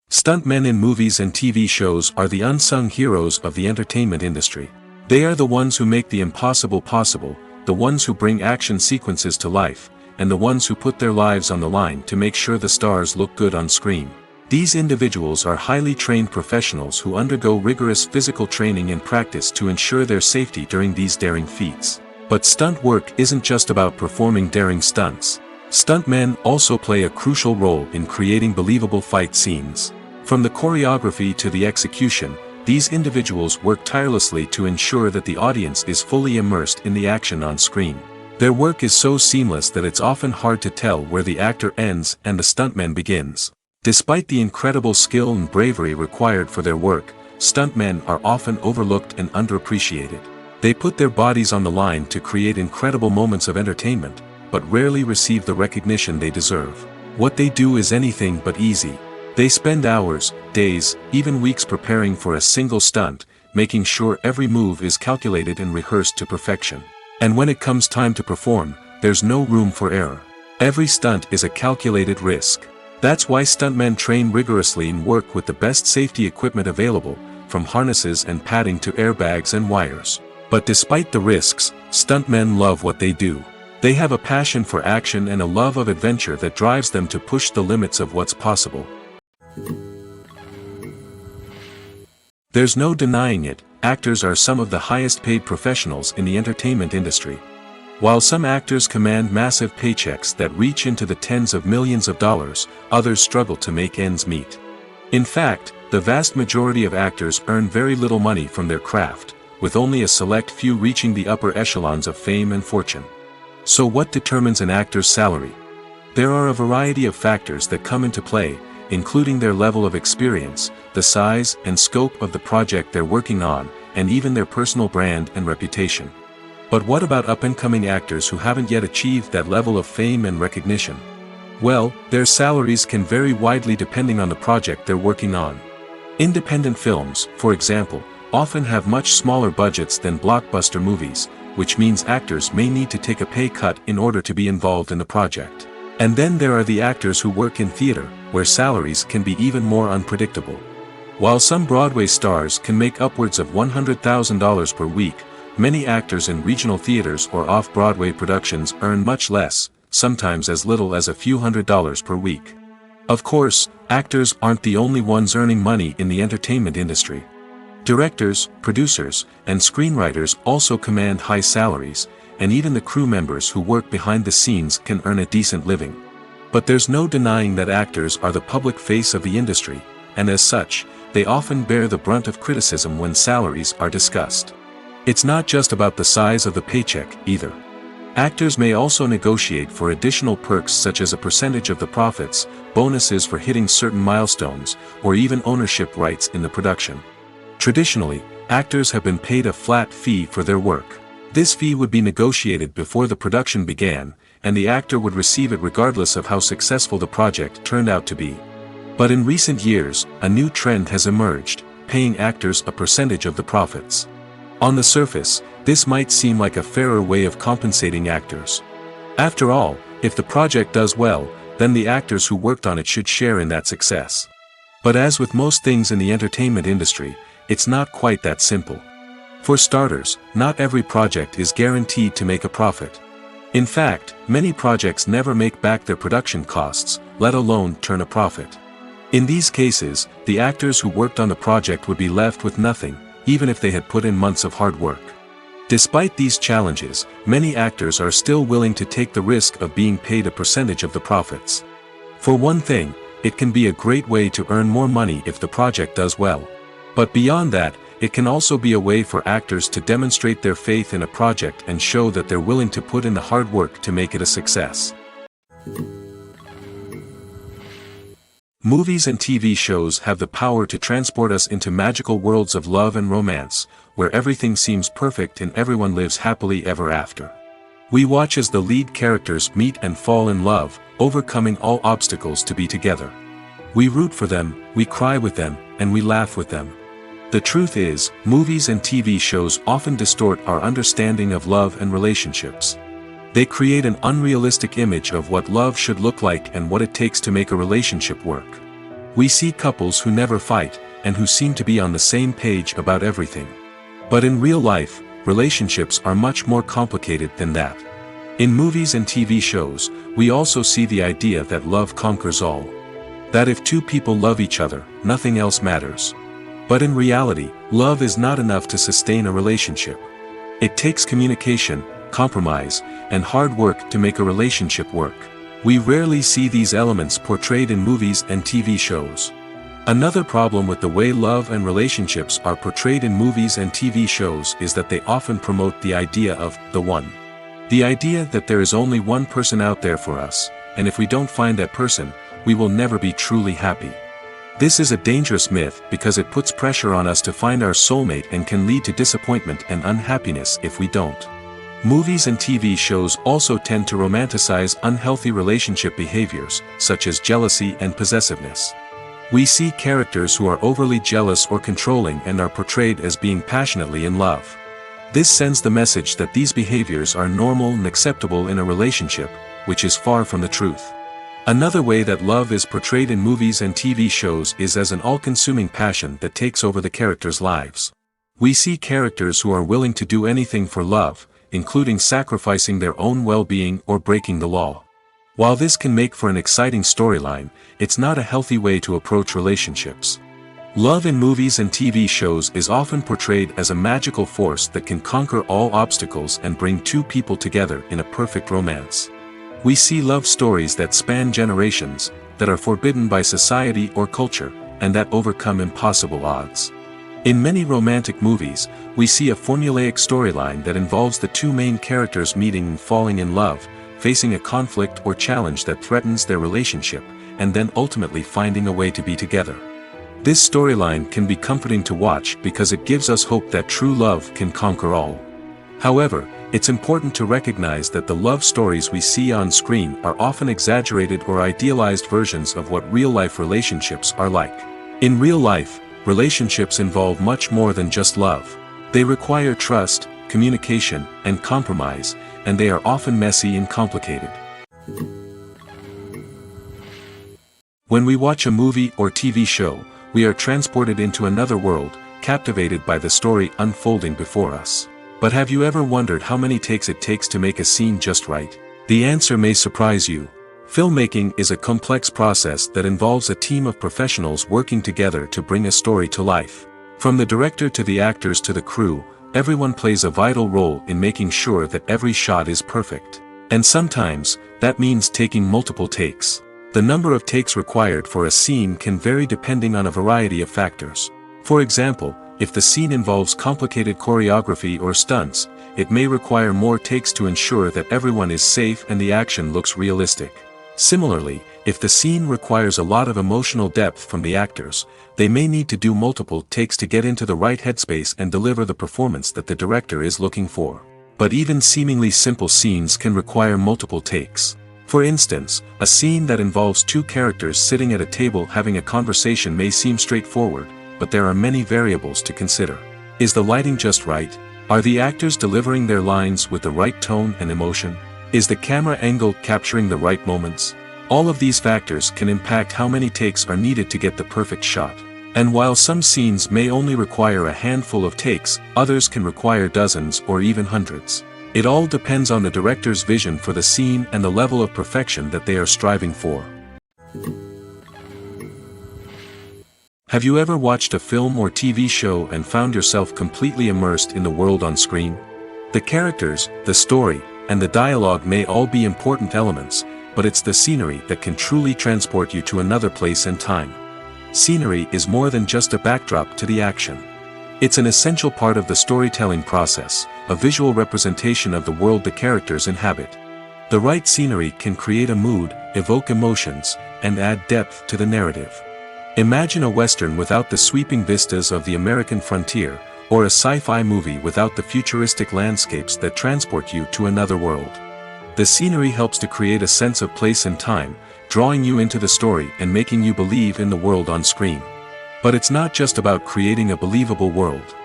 S1: Stuntmen in movies and TV shows are the unsung heroes of the entertainment industry. They are the ones who make the impossible possible, the ones who bring action sequences to life, and the ones who put their lives on the line to make sure the stars look good on screen. These individuals are highly trained professionals who undergo rigorous physical training and practice to ensure their safety during these daring feats. But stunt work isn't just about performing daring stunts. Stuntmen also play a crucial role in creating believable fight scenes. From the choreography to the execution, these individuals work tirelessly to ensure that the audience is fully immersed in the action on screen. Their work is so seamless that it's often hard to tell where the actor ends and the stuntman begins. Despite the incredible skill and bravery required for their work, stuntmen are often overlooked and underappreciated. They put their bodies on the line to create incredible moments of entertainment, but rarely receive the recognition they deserve. What they do is anything but easy. They spend hours, days, even weeks preparing for a single stunt, making sure every move is calculated and rehearsed to perfection. And when it comes time to perform, there's no room for error. Every stunt is a calculated risk. That's why stuntmen train rigorously and work with the best safety equipment available, from harnesses and padding to airbags and wires. But despite the risks, stuntmen love what they do. They have a passion for action and a love of adventure that drives them to push the limits of what's possible. There's no denying it, actors are some of the highest paid professionals in the entertainment industry. While some actors command massive paychecks that reach into the tens of millions of dollars, others struggle to make ends meet. In fact, the vast majority of actors earn very little money from their craft, with only a select few reaching the upper echelons of fame and fortune. So what determines an actor's salary? There are a variety of factors that come into play, including their level of experience, the size and scope of the project they're working on, and even their personal brand and reputation. But what about up-and-coming actors who haven't yet achieved that level of fame and recognition? Well, their salaries can vary widely depending on the project they're working on. Independent films, for example, often have much smaller budgets than blockbuster movies, which means actors may need to take a pay cut in order to be involved in the project. And then there are the actors who work in theater, where salaries can be even more unpredictable. While some Broadway stars can make upwards of $100,000 per week, many actors in regional theaters or off-Broadway productions earn much less, sometimes as little as a few $100s per week. Of course, actors aren't the only ones earning money in the entertainment industry. Directors, producers, and screenwriters also command high salaries, and even the crew members who work behind the scenes can earn a decent living. But there's no denying that actors are the public face of the industry, and as such, they often bear the brunt of criticism when salaries are discussed. It's not just about the size of the paycheck, either. Actors may also negotiate for additional perks such as a percentage of the profits, bonuses for hitting certain milestones, or even ownership rights in the production. Traditionally, actors have been paid a flat fee for their work. This fee would be negotiated before the production began, and the actor would receive it regardless of how successful the project turned out to be. But in recent years, a new trend has emerged, paying actors a percentage of the profits. On the surface, this might seem like a fairer way of compensating actors. After all, if the project does well, then the actors who worked on it should share in that success. But as with most things in the entertainment industry, it's not quite that simple. For starters, not every project is guaranteed to make a profit. In fact, many projects never make back their production costs, let alone turn a profit. In these cases, the actors who worked on the project would be left with nothing, even if they had put in months of hard work. Despite these challenges, many actors are still willing to take the risk of being paid a percentage of the profits. For one thing, it can be a great way to earn more money if the project does well. But beyond that, it can also be a way for actors to demonstrate their faith in a project and show that they're willing to put in the hard work to make it a success. Movies and TV shows have the power to transport us into magical worlds of love and romance, where everything seems perfect and everyone lives happily ever after. We watch as the lead characters meet and fall in love, overcoming all obstacles to be together. We root for them, we cry with them, and we laugh with them. The truth is, movies and TV shows often distort our understanding of love and relationships. They create an unrealistic image of what love should look like and what it takes to make a relationship work. We see couples who never fight, and who seem to be on the same page about everything. But in real life, relationships are much more complicated than that. In movies and TV shows, we also see the idea that love conquers all. That if two people love each other, nothing else matters. But in reality, love is not enough to sustain a relationship. It takes communication, compromise, and hard work to make a relationship work. We rarely see these elements portrayed in movies and TV shows. Another problem with the way love and relationships are portrayed in movies and TV shows is that they often promote the idea of the one. The idea that there is only one person out there for us, and if we don't find that person, we will never be truly happy. This is a dangerous myth because it puts pressure on us to find our soulmate and can lead to disappointment and unhappiness if we don't. Movies and TV shows also tend to romanticize unhealthy relationship behaviors, such as jealousy and possessiveness. We see characters who are overly jealous or controlling and are portrayed as being passionately in love. This sends the message that these behaviors are normal and acceptable in a relationship, which is far from the truth. Another way that love is portrayed in movies and TV shows is as an all-consuming passion that takes over the characters' lives. We see characters who are willing to do anything for love, including sacrificing their own well-being or breaking the law. While this can make for an exciting storyline, it's not a healthy way to approach relationships. Love in movies and TV shows is often portrayed as a magical force that can conquer all obstacles and bring two people together in a perfect romance. We see love stories that span generations, that are forbidden by society or culture, and that overcome impossible odds. In many romantic movies, we see a formulaic storyline that involves the two main characters meeting and falling in love, facing a conflict or challenge that threatens their relationship, and then ultimately finding a way to be together. This storyline can be comforting to watch because it gives us hope that true love can conquer all. However, it's important to recognize that the love stories we see on screen are often exaggerated or idealized versions of what real-life relationships are like. In real life, relationships involve much more than just love. They require trust, communication, and compromise, and they are often messy and complicated. When we watch a movie or TV show, we are transported into another world, captivated by the story unfolding before us. But have you ever wondered how many takes it takes to make a scene just right? The answer may surprise you. Filmmaking is a complex process that involves a team of professionals working together to bring a story to life. From the director to the actors to the crew, everyone plays a vital role in making sure that every shot is perfect. And sometimes, that means taking multiple takes. The number of takes required for a scene can vary depending on a variety of factors. For example, if the scene involves complicated choreography or stunts, it may require more takes to ensure that everyone is safe and the action looks realistic. Similarly, if the scene requires a lot of emotional depth from the actors, they may need to do multiple takes to get into the right headspace and deliver the performance that the director is looking for. But even seemingly simple scenes can require multiple takes. For instance, a scene that involves two characters sitting at a table having a conversation may seem straightforward, but there are many variables to consider. Is the lighting just right? Are the actors delivering their lines with the right tone and emotion? Is the camera angle capturing the right moments? All of these factors can impact how many takes are needed to get the perfect shot. And while some scenes may only require a handful of takes, others can require dozens or even hundreds. It all depends on the director's vision for the scene and the level of perfection that they are striving for. Have you ever watched a film or TV show and found yourself completely immersed in the world on screen? The characters, the story, and the dialogue may all be important elements, but it's the scenery that can truly transport you to another place and time. Scenery is more than just a backdrop to the action. It's an essential part of the storytelling process, a visual representation of the world the characters inhabit. The right scenery can create a mood, evoke emotions, and add depth to the narrative. Imagine a Western without the sweeping vistas of the American frontier, or a sci-fi movie without the futuristic landscapes that transport you to another world. The scenery helps to create a sense of place and time, drawing you into the story and making you believe in the world on screen. But it's not just about creating a believable world.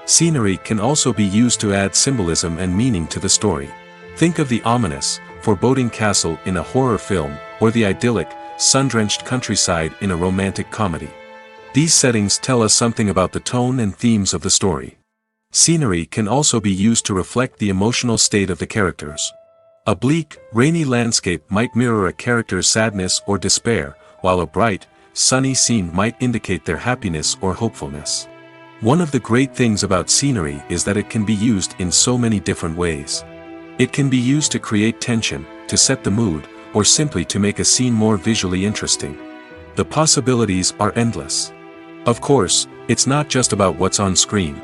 S1: Scenery can also be used to add symbolism and meaning to the story. Think of the ominous, foreboding castle in a horror film, or the idyllic, sun-drenched countryside in a romantic comedy. These settings tell us something about the tone and themes of the story. Scenery can also be used to reflect the emotional state of the characters. A bleak, rainy landscape might mirror a character's sadness or despair, while a bright, sunny scene might indicate their happiness or hopefulness. One of the great things about scenery is that it can be used in so many different ways. It can be used to create tension, to set the mood, or simply to make a scene more visually interesting. The possibilities are endless. Of course, it's not just about what's on screen.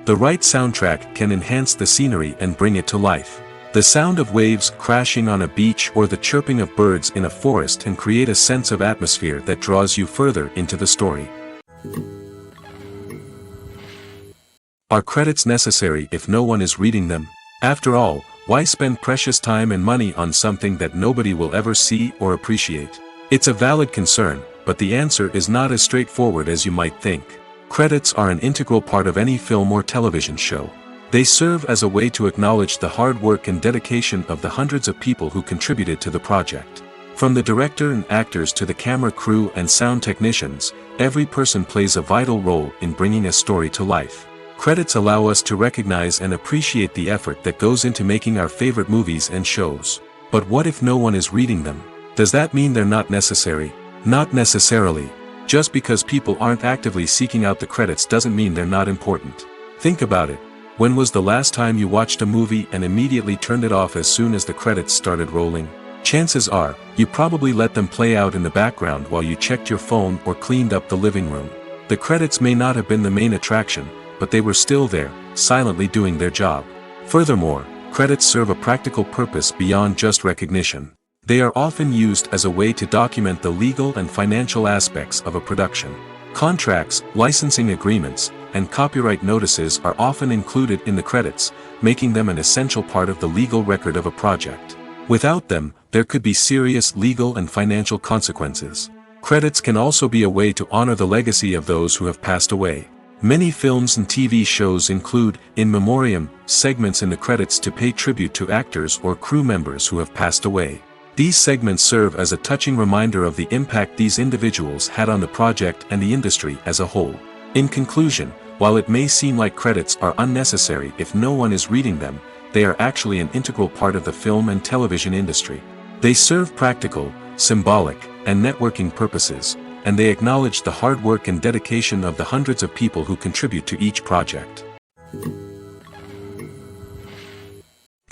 S1: The right soundtrack can enhance the scenery and bring it to life. The sound of waves crashing on a beach or the chirping of birds in a forest can create a sense of atmosphere that draws you further into the story. Are credits necessary if no one is reading them? After all, why spend precious time and money on something that nobody will ever see or appreciate? It's a valid concern, but the answer is not as straightforward as you might think. Credits are an integral part of any film or television show. They serve as a way to acknowledge the hard work and dedication of the hundreds of people who contributed to the project. From the director and actors to the camera crew and sound technicians, every person plays a vital role in bringing a story to life. Credits allow us to recognize and appreciate the effort that goes into making our favorite movies and shows. But what if no one is reading them? Does that mean they're not necessary? Not necessarily. Just because people aren't actively seeking out the credits doesn't mean they're not important. Think about it. When was the last time you watched a movie and immediately turned it off as soon as the credits started rolling? Chances are, you probably let them play out in the background while you checked your phone or cleaned up the living room. The credits may not have been the main attraction, but they were still there, silently doing their job. Furthermore, credits serve a practical purpose beyond just recognition. They are often used as a way to document the legal and financial aspects of a production. Contracts, licensing agreements, and copyright notices are often included in the credits, making them an essential part of the legal record of a project. Without them, there could be serious legal and financial consequences. Credits can also be a way to honor the legacy of those who have passed away. Many films and TV shows include, in memoriam, segments in the credits to pay tribute to actors or crew members who have passed away. These segments serve as a touching reminder of the impact these individuals had on the project and the industry as a whole. In conclusion, while it may seem like credits are unnecessary if no one is reading them, they are actually an integral part of the film and television industry. They serve practical, symbolic, and networking purposes, and they acknowledge the hard work and dedication of the hundreds of people who contribute to each project.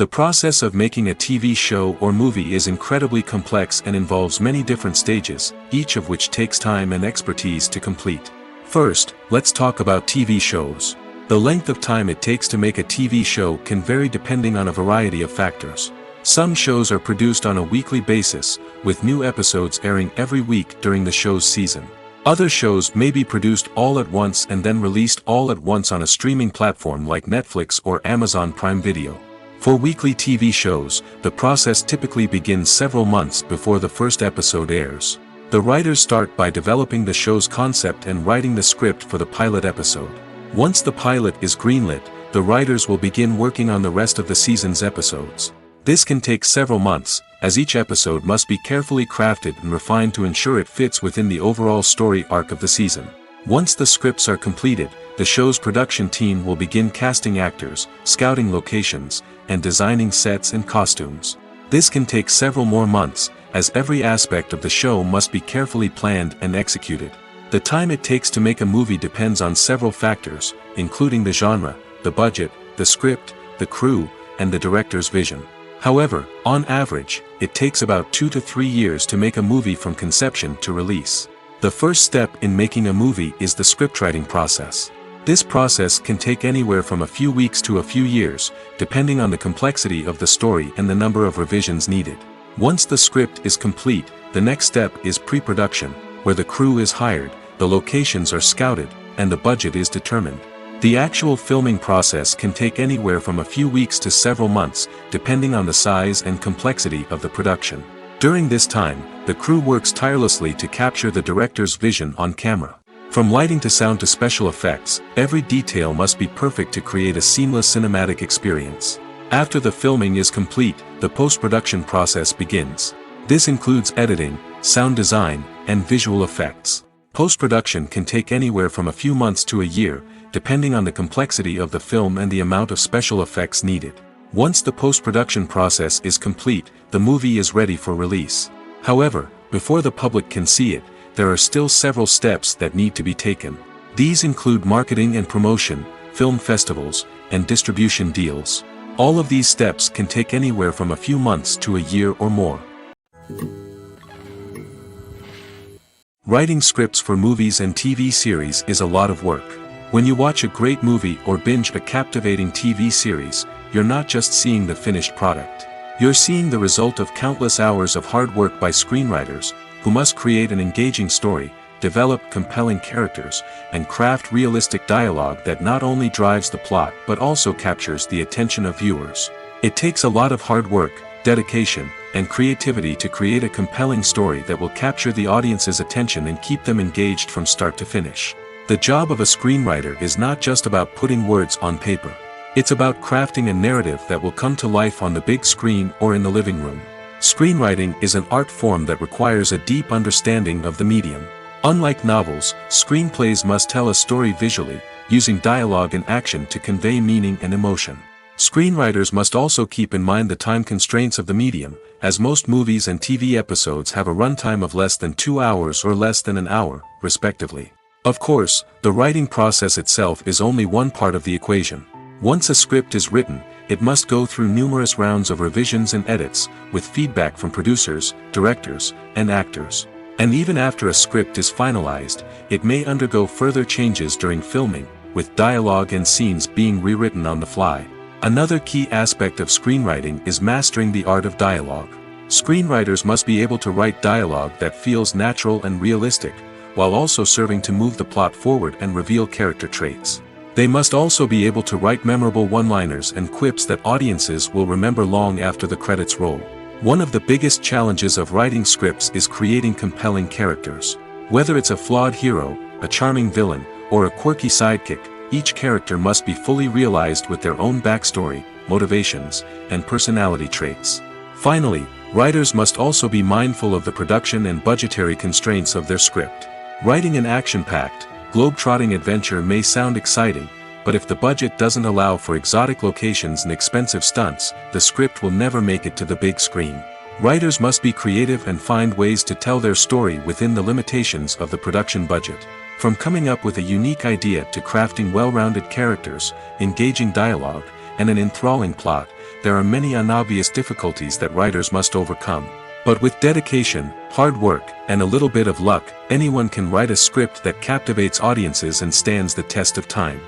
S1: The process of making a TV show or movie is incredibly complex and involves many different stages, each of which takes time and expertise to complete. First, let's talk about TV shows. The length of time it takes to make a TV show can vary depending on a variety of factors. Some shows are produced on a weekly basis, with new episodes airing every week during the show's season. Other shows may be produced all at once and then released all at once on a streaming platform like Netflix or Amazon Prime Video. For weekly TV shows, the process typically begins several months before the first episode airs. The writers start by developing the show's concept and writing the script for the pilot episode. Once the pilot is greenlit, the writers will begin working on the rest of the season's episodes. This can take several months, as each episode must be carefully crafted and refined to ensure it fits within the overall story arc of the season. Once the scripts are completed, the show's production team will begin casting actors, scouting locations, and designing sets and costumes. This can take several more months, as every aspect of the show must be carefully planned and executed. The time it takes to make a movie depends on several factors, including the genre, the budget, the script, the crew, and the director's vision. However, on average, it takes about 2 to 3 years to make a movie from conception to release. The first step in making a movie is the scriptwriting process. This process can take anywhere from a few weeks to a few years, depending on the complexity of the story and the number of revisions needed. Once the script is complete, the next step is pre-production, where the crew is hired, the locations are scouted, and the budget is determined. The actual filming process can take anywhere from a few weeks to several months, depending on the size and complexity of the production. During this time, the crew works tirelessly to capture the director's vision on camera. From lighting to sound to special effects, every detail must be perfect to create a seamless cinematic experience. After the filming is complete, the post-production process begins. This includes editing, sound design, and visual effects. Post-production can take anywhere from a few months to a year, depending on the complexity of the film and the amount of special effects needed. Once the post-production process is complete, the movie is ready for release. However, before the public can see it, there are still several steps that need to be taken. These include marketing and promotion, film festivals, and distribution deals. All of these steps can take anywhere from a few months to a year or more. Writing scripts for movies and TV series is a lot of work. When you watch a great movie or binge a captivating TV series, you're not just seeing the finished product. You're seeing the result of countless hours of hard work by screenwriters, who must create an engaging story, develop compelling characters, and craft realistic dialogue that not only drives the plot but also captures the attention of viewers. It takes a lot of hard work, dedication, and creativity to create a compelling story that will capture the audience's attention and keep them engaged from start to finish. The job of a screenwriter is not just about putting words on paper. It's about crafting a narrative that will come to life on the big screen or in the living room. Screenwriting is an art form that requires a deep understanding of the medium. Unlike novels, screenplays must tell a story visually, using dialogue and action to convey meaning and emotion. Screenwriters must also keep in mind the time constraints of the medium, as most movies and TV episodes have a runtime of less than 2 hours or less than an hour, respectively. Of course, the writing process itself is only one part of the equation. Once a script is written, it must go through numerous rounds of revisions and edits, with feedback from producers, directors, and actors. And even after a script is finalized, it may undergo further changes during filming, with dialogue and scenes being rewritten on the fly. Another key aspect of screenwriting is mastering the art of dialogue. Screenwriters must be able to write dialogue that feels natural and realistic, while also serving to move the plot forward and reveal character traits. They must also be able to write memorable one-liners and quips that audiences will remember long after the credits roll. One of the biggest challenges of writing scripts is creating compelling characters. Whether it's a flawed hero, a charming villain, or a quirky sidekick, each character must be fully realized with their own backstory, motivations, and personality traits. Finally, writers must also be mindful of the production and budgetary constraints of their script. Writing an action-packed, globe-trotting adventure may sound exciting, but if the budget doesn't allow for exotic locations and expensive stunts, the script will never make it to the big screen. Writers must be creative and find ways to tell their story within the limitations of the production budget. From coming up with a unique idea to crafting well-rounded characters, engaging dialogue, and an enthralling plot, there are many unobvious difficulties that writers must overcome. But with dedication, hard work, and a little bit of luck, anyone can write a script that captivates audiences and stands the test of time.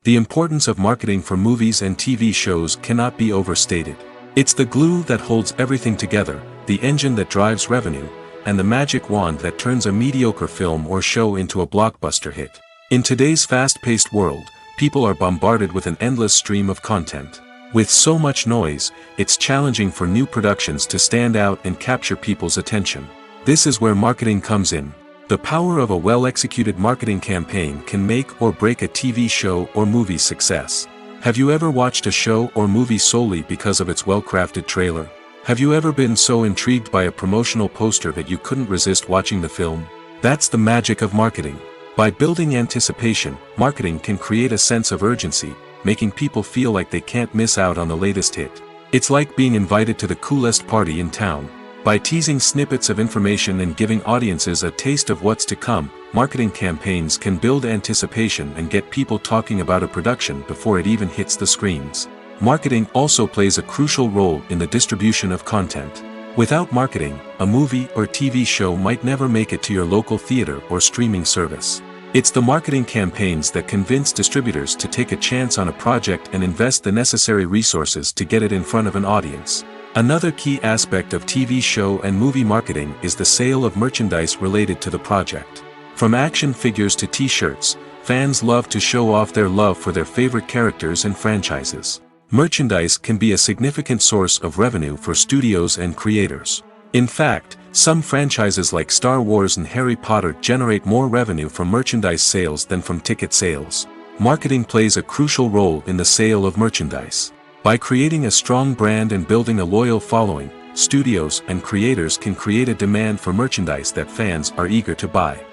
S1: The importance of marketing for movies and TV shows cannot be overstated. It's the glue that holds everything together, the engine that drives revenue, and the magic wand that turns a mediocre film or show into a blockbuster hit. In today's fast-paced world, people are bombarded with an endless stream of content. With so much noise, it's challenging for new productions to stand out and capture people's attention. This is where marketing comes in. The power of a well-executed marketing campaign can make or break a TV show or movie's success. Have you ever watched a show or movie solely because of its well-crafted trailer? Have you ever been so intrigued by a promotional poster that you couldn't resist watching the film? That's the magic of marketing. By building anticipation, marketing can create a sense of urgency, making people feel like they can't miss out on the latest hit. It's like being invited to the coolest party in town. By teasing snippets of information and giving audiences a taste of what's to come, marketing campaigns can build anticipation and get people talking about a production before it even hits the screens. Marketing also plays a crucial role in the distribution of content. Without marketing, a movie or TV show might never make it to your local theater or streaming service. It's the marketing campaigns that convince distributors to take a chance on a project and invest the necessary resources to get it in front of an audience. Another key aspect of TV show and movie marketing is the sale of merchandise related to the project. From action figures to t-shirts, fans love to show off their love for their favorite characters and franchises. Merchandise can be a significant source of revenue for studios and creators. In fact, some franchises like Star Wars and Harry Potter generate more revenue from merchandise sales than from ticket sales. Marketing plays a crucial role in the sale of merchandise. By creating a strong brand and building a loyal following, studios and creators can create a demand for merchandise that fans are eager to buy.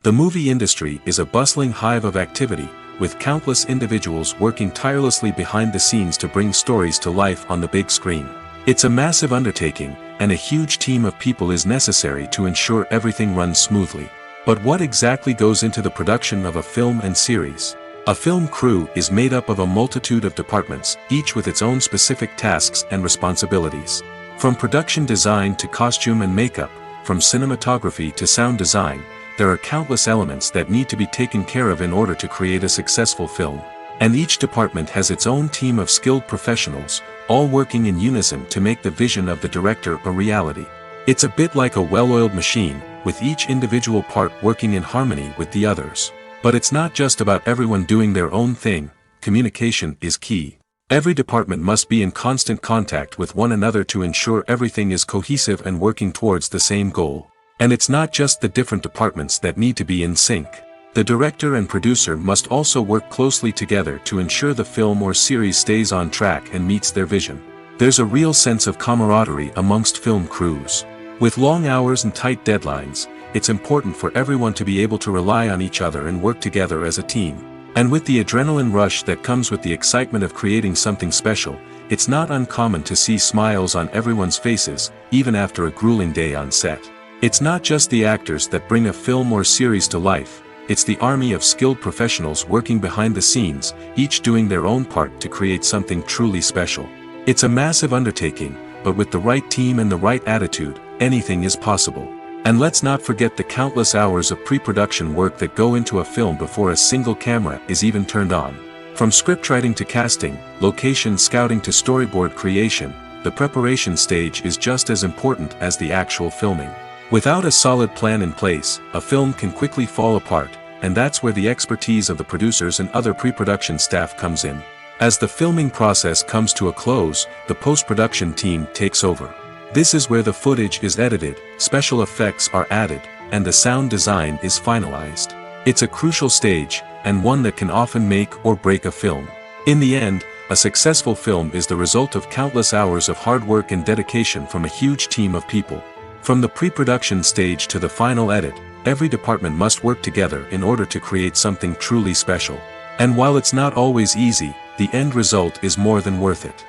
S1: The movie industry is a bustling hive of activity, with countless individuals working tirelessly behind the scenes to bring stories to life on the big screen. It's a massive undertaking, and a huge team of people is necessary to ensure everything runs smoothly. But what exactly goes into the production of a film and series? A film crew is made up of a multitude of departments, each with its own specific tasks and responsibilities. From production design to costume and makeup, from cinematography to sound design, there are countless elements that need to be taken care of in order to create a successful film. And each department has its own team of skilled professionals, all working in unison to make the vision of the director a reality. It's a bit like a well-oiled machine, with each individual part working in harmony with the others. But it's not just about everyone doing their own thing. Communication is key. Every department must be in constant contact with one another to ensure everything is cohesive and working towards the same goal. And it's not just the different departments that need to be in sync. The director and producer must also work closely together to ensure the film or series stays on track and meets their vision. There's a real sense of camaraderie amongst film crews. With long hours and tight deadlines, it's important for everyone to be able to rely on each other and work together as a team. And with the adrenaline rush that comes with the excitement of creating something special, it's not uncommon to see smiles on everyone's faces, even after a grueling day on set. It's not just the actors that bring a film or series to life, it's the army of skilled professionals working behind the scenes, each doing their own part to create something truly special. It's a massive undertaking, but with the right team and the right attitude, anything is possible. And let's not forget the countless hours of pre-production work that go into a film before a single camera is even turned on. From scriptwriting to casting, location scouting to storyboard creation, the preparation stage is just as important as the actual filming. Without a solid plan in place, a film can quickly fall apart, and that's where the expertise of the producers and other pre-production staff comes in. As the filming process comes to a close, the post-production team takes over. This is where the footage is edited, special effects are added, and the sound design is finalized. It's a crucial stage, and one that can often make or break a film. In the end, a successful film is the result of countless hours of hard work and dedication from a huge team of people. From the pre-production stage to the final edit, every department must work together in order to create something truly special. And while it's not always easy, the end result is more than worth it.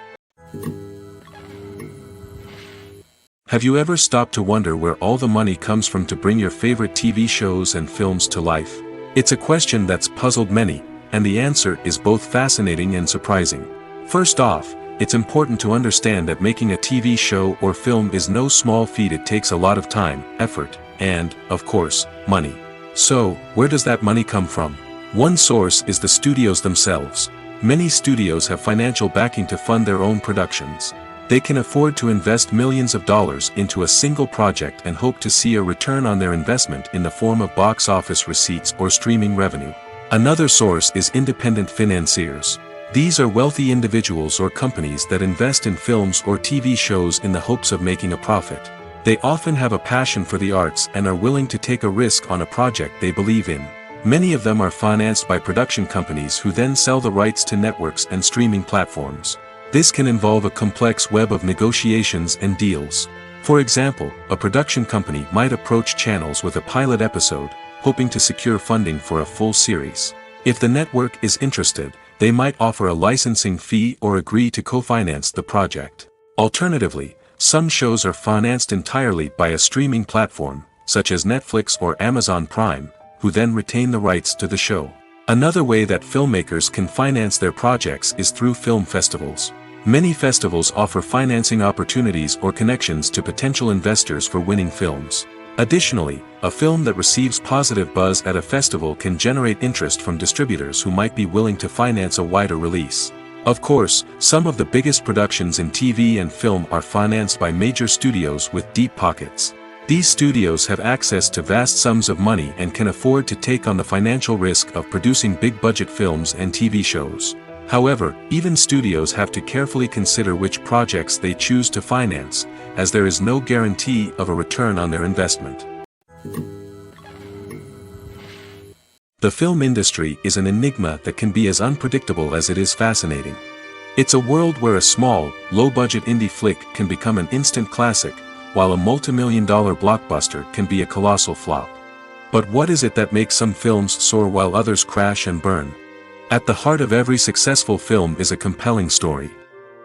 S1: Have you ever stopped to wonder where all the money comes from to bring your favorite TV shows and films to life? It's a question that's puzzled many, and the answer is both fascinating and surprising. First off, it's important to understand that making a TV show or film is no small feat. It takes a lot of time, effort, and, of course, money. So, where does that money come from? One source is the studios themselves. Many studios have financial backing to fund their own productions. They can afford to invest millions of dollars into a single project and hope to see a return on their investment in the form of box office receipts or streaming revenue. Another source is independent financiers. These are wealthy individuals or companies that invest in films or TV shows in the hopes of making a profit. They often have a passion for the arts and are willing to take a risk on a project they believe in. Many of them are financed by production companies who then sell the rights to networks and streaming platforms. This can involve a complex web of negotiations and deals. For example, a production company might approach channels with a pilot episode, hoping to secure funding for a full series. If the network is interested, they might offer a licensing fee or agree to co-finance the project. Alternatively, some shows are financed entirely by a streaming platform, such as Netflix or Amazon Prime, who then retain the rights to the show. Another way that filmmakers can finance their projects is through film festivals. Many festivals offer financing opportunities or connections to potential investors for winning films. Additionally, a film that receives positive buzz at a festival can generate interest from distributors who might be willing to finance a wider release. Of course, some of the biggest productions in TV and film are financed by major studios with deep pockets. These studios have access to vast sums of money and can afford to take on the financial risk of producing big-budget films and TV shows. However, even studios have to carefully consider which projects they choose to finance, as there is no guarantee of a return on their investment. The film industry is an enigma that can be as unpredictable as it is fascinating. It's a world where a small, low-budget indie flick can become an instant classic, while a multi-million-dollar blockbuster can be a colossal flop. But what is it that makes some films soar while others crash and burn? At the heart of every successful film is a compelling story.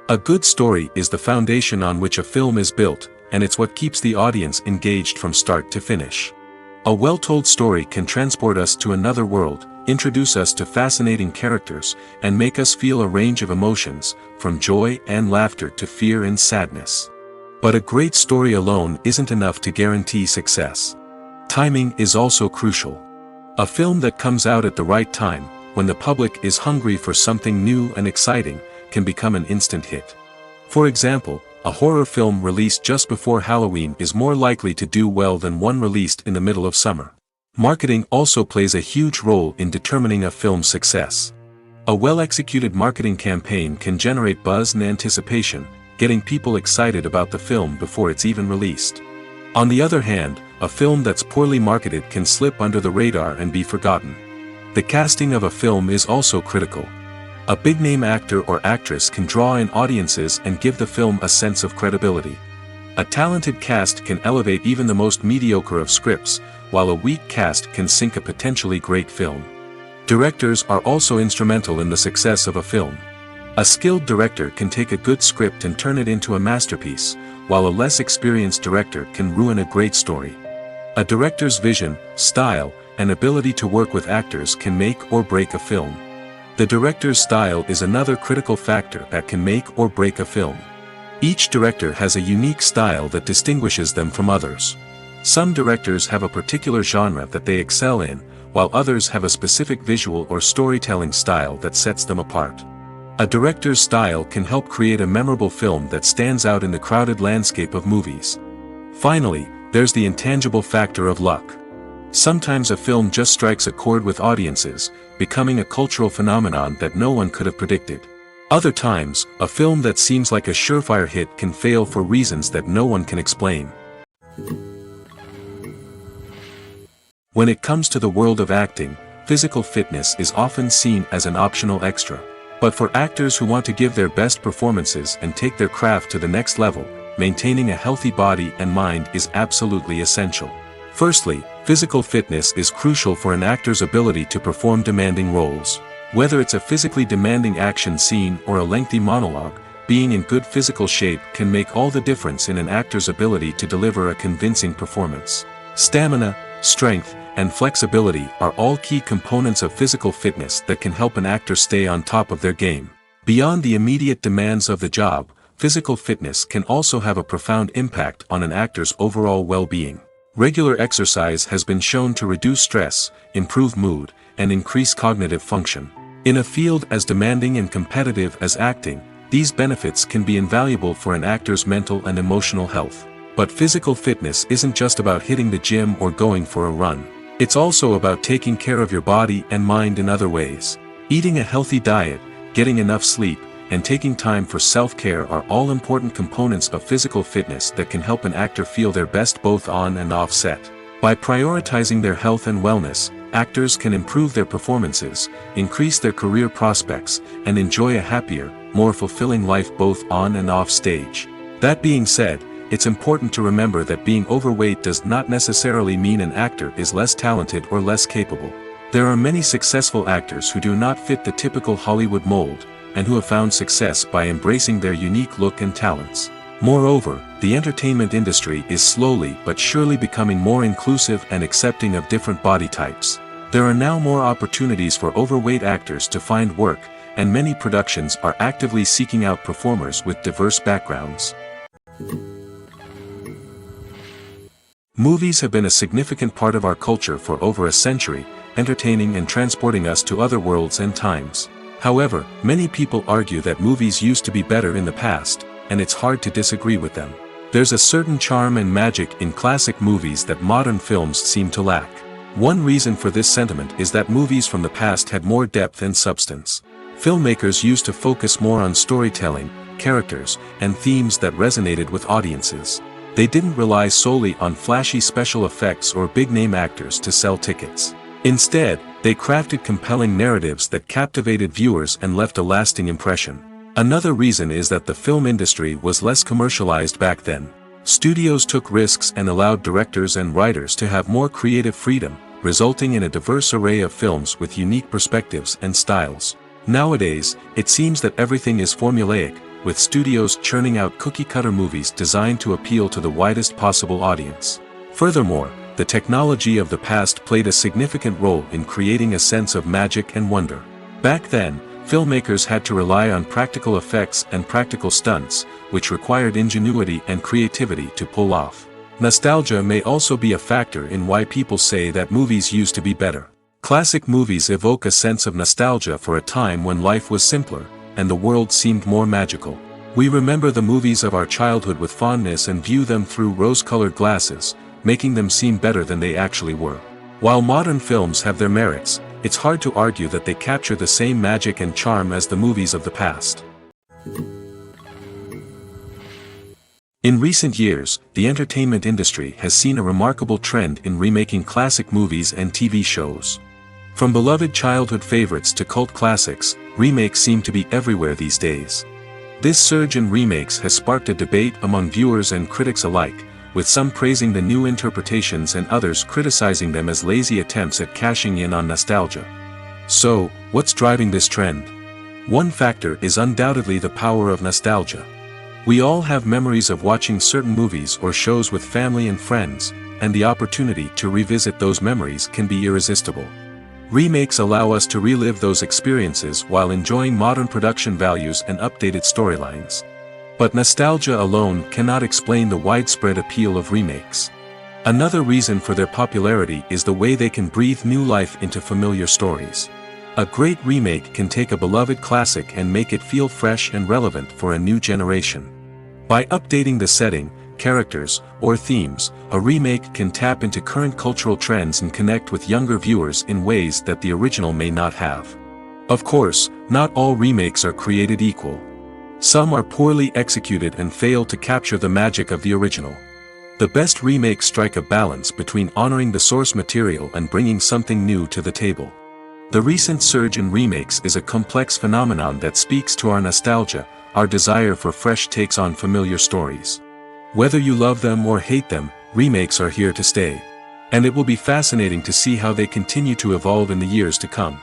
S1: A good story is the foundation on which a film is built, and it's what keeps the audience engaged from start to finish. A well-told story can transport us to another world, introduce us to fascinating characters, and make us feel a range of emotions, from joy and laughter to fear and sadness. But a great story alone isn't enough to guarantee success. Timing is also crucial. A film that comes out at the right time, when the public is hungry for something new and exciting, can become an instant hit. For example, a horror film released just before Halloween is more likely to do well than one released in the middle of summer. Marketing also plays a huge role in determining a film's success. A well-executed marketing campaign can generate buzz and anticipation, getting people excited about the film before it's even released. On the other hand, a film that's poorly marketed can slip under the radar and be forgotten. The casting of a film is also critical. A big-name actor or actress can draw in audiences and give the film a sense of credibility. A talented cast can elevate even the most mediocre of scripts, while a weak cast can sink a potentially great film. Directors are also instrumental in the success of a film. A skilled director can take a good script and turn it into a masterpiece, while a less experienced director can ruin a great story. A director's vision, style, and ability to work with actors can make or break a film. The director's style is another critical factor that can make or break a film. Each director has a unique style that distinguishes them from others. Some directors have a particular genre that they excel in, while others have a specific visual or storytelling style that sets them apart. A director's style can help create a memorable film that stands out in the crowded landscape of movies. Finally, there's the intangible factor of luck. Sometimes a film just strikes a chord with audiences, becoming a cultural phenomenon that no one could have predicted. Other times, a film that seems like a surefire hit can fail for reasons that no one can explain. When it comes to the world of acting, physical fitness is often seen as an optional extra. But for actors who want to give their best performances and take their craft to the next level, maintaining a healthy body and mind is absolutely essential. Firstly, physical fitness is crucial for an actor's ability to perform demanding roles. Whether it's a physically demanding action scene or a lengthy monologue, being in good physical shape can make all the difference in an actor's ability to deliver a convincing performance. Stamina, strength, and flexibility are all key components of physical fitness that can help an actor stay on top of their game. Beyond the immediate demands of the job, physical fitness can also have a profound impact on an actor's overall well-being. Regular exercise has been shown to reduce stress, improve mood, and increase cognitive function. In a field as demanding and competitive as acting, these benefits can be invaluable for an actor's mental and emotional health. But physical fitness isn't just about hitting the gym or going for a run. It's also about taking care of your body and mind in other ways. Eating a healthy diet, getting enough sleep, and taking time for self-care are all important components of physical fitness that can help an actor feel their best both on and off set. By prioritizing their health and wellness, actors can improve their performances, increase their career prospects, and enjoy a happier, more fulfilling life both on and off stage. That being said, it's important to remember that being overweight does not necessarily mean an actor is less talented or less capable. There are many successful actors who do not fit the typical Hollywood mold, and who have found success by embracing their unique look and talents. Moreover, the entertainment industry is slowly but surely becoming more inclusive and accepting of different body types. There are now more opportunities for overweight actors to find work, and many productions are actively seeking out performers with diverse backgrounds. Movies have been a significant part of our culture for over a century, entertaining and transporting us to other worlds and times. However, many people argue that movies used to be better in the past, and it's hard to disagree with them. There's a certain charm and magic in classic movies that modern films seem to lack. One reason for this sentiment is that movies from the past had more depth and substance. Filmmakers used to focus more on storytelling, characters, and themes that resonated with audiences. They didn't rely solely on flashy special effects or big-name actors to sell tickets. Instead, they crafted compelling narratives that captivated viewers and left a lasting impression. Another reason is that the film industry was less commercialized back then. Studios took risks and allowed directors and writers to have more creative freedom, resulting in a diverse array of films with unique perspectives and styles. Nowadays, it seems that everything is formulaic, with studios churning out cookie-cutter movies designed to appeal to the widest possible audience. Furthermore, the technology of the past played a significant role in creating a sense of magic and wonder. Back then, filmmakers had to rely on practical effects and practical stunts, which required ingenuity and creativity to pull off. Nostalgia may also be a factor in why people say that movies used to be better. Classic movies evoke a sense of nostalgia for a time when life was simpler, and the world seemed more magical. We remember the movies of our childhood with fondness and view them through rose-colored glasses, making them seem better than they actually were. While modern films have their merits, it's hard to argue that they capture the same magic and charm as the movies of the past. In recent years, the entertainment industry has seen a remarkable trend in remaking classic movies and TV shows. From beloved childhood favorites to cult classics, remakes seem to be everywhere these days. This surge in remakes has sparked a debate among viewers and critics alike, with some praising the new interpretations and others criticizing them as lazy attempts at cashing in on nostalgia. So, what's driving this trend? One factor is undoubtedly the power of nostalgia. We all have memories of watching certain movies or shows with family and friends, and the opportunity to revisit those memories can be irresistible. Remakes allow us to relive those experiences while enjoying modern production values and updated storylines. But nostalgia alone cannot explain the widespread appeal of remakes. Another reason for their popularity is the way they can breathe new life into familiar stories. A great remake can take a beloved classic and make it feel fresh and relevant for a new generation. By updating the setting, characters, or themes, a remake can tap into current cultural trends and connect with younger viewers in ways that the original may not have. Of course, not all remakes are created equal. Some are poorly executed and fail to capture the magic of the original. The best remakes strike a balance between honoring the source material and bringing something new to the table. The recent surge in remakes is a complex phenomenon that speaks to our nostalgia, our desire for fresh takes on familiar stories. Whether you love them or hate them, remakes are here to stay. And it will be fascinating to see how they continue to evolve in the years to come.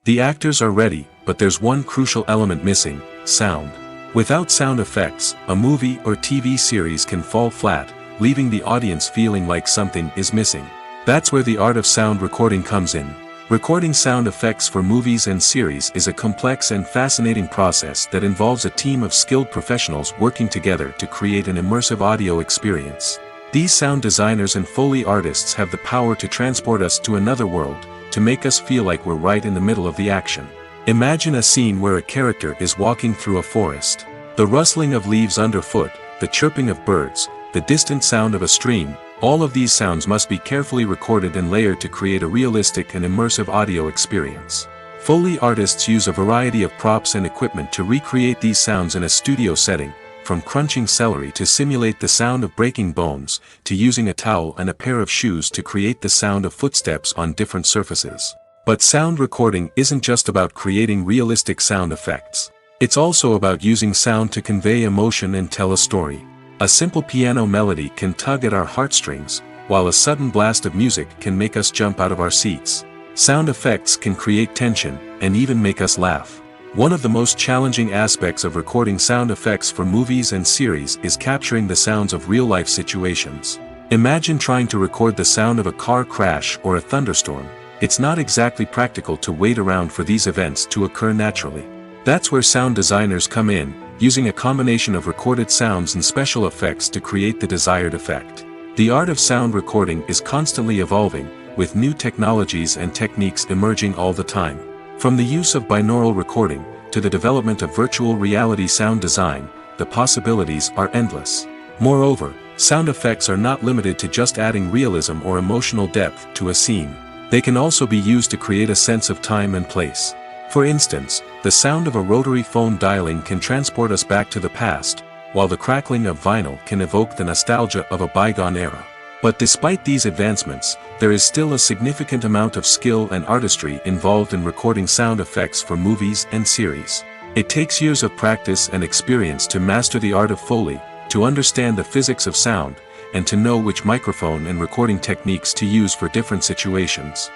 S1: The actors are ready, but there's one crucial element missing: sound. Without sound effects, a movie or TV series can fall flat, leaving the audience feeling like something is missing. That's where the art of sound recording comes in. Recording sound effects for movies and series is a complex and fascinating process that involves a team of skilled professionals working together to create an immersive audio experience. These sound designers and Foley artists have the power to transport us to another world, to make us feel like we're right in the middle of the action. Imagine a scene where a character is walking through a forest. The rustling of leaves underfoot, the chirping of birds, the distant sound of a stream, all of these sounds must be carefully recorded and layered to create a realistic and immersive audio experience. Foley artists use a variety of props and equipment to recreate these sounds in a studio setting, from crunching celery to simulate the sound of breaking bones, to using a towel and a pair of shoes to create the sound of footsteps on different surfaces. But sound recording isn't just about creating realistic sound effects. It's also about using sound to convey emotion and tell a story. A simple piano melody can tug at our heartstrings, while a sudden blast of music can make us jump out of our seats. Sound effects can create tension, and even make us laugh. One of the most challenging aspects of recording sound effects for movies and series is capturing the sounds of real-life situations. Imagine trying to record the sound of a car crash or a thunderstorm. It's not exactly practical to wait around for these events to occur naturally. That's where sound designers come in, using a combination of recorded sounds and special effects to create the desired effect. The art of sound recording is constantly evolving, with new technologies and techniques emerging all the time. From the use of binaural recording, to the development of virtual reality sound design, the possibilities are endless. Moreover, sound effects are not limited to just adding realism or emotional depth to a scene. They can also be used to create a sense of time and place. For instance, the sound of a rotary phone dialing can transport us back to the past, while the crackling of vinyl can evoke the nostalgia of a bygone era. But despite these advancements, there is still a significant amount of skill and artistry involved in recording sound effects for movies and series. It takes years of practice and experience to master the art of Foley, to understand the physics of sound, and to know which microphone and recording techniques to use for different situations.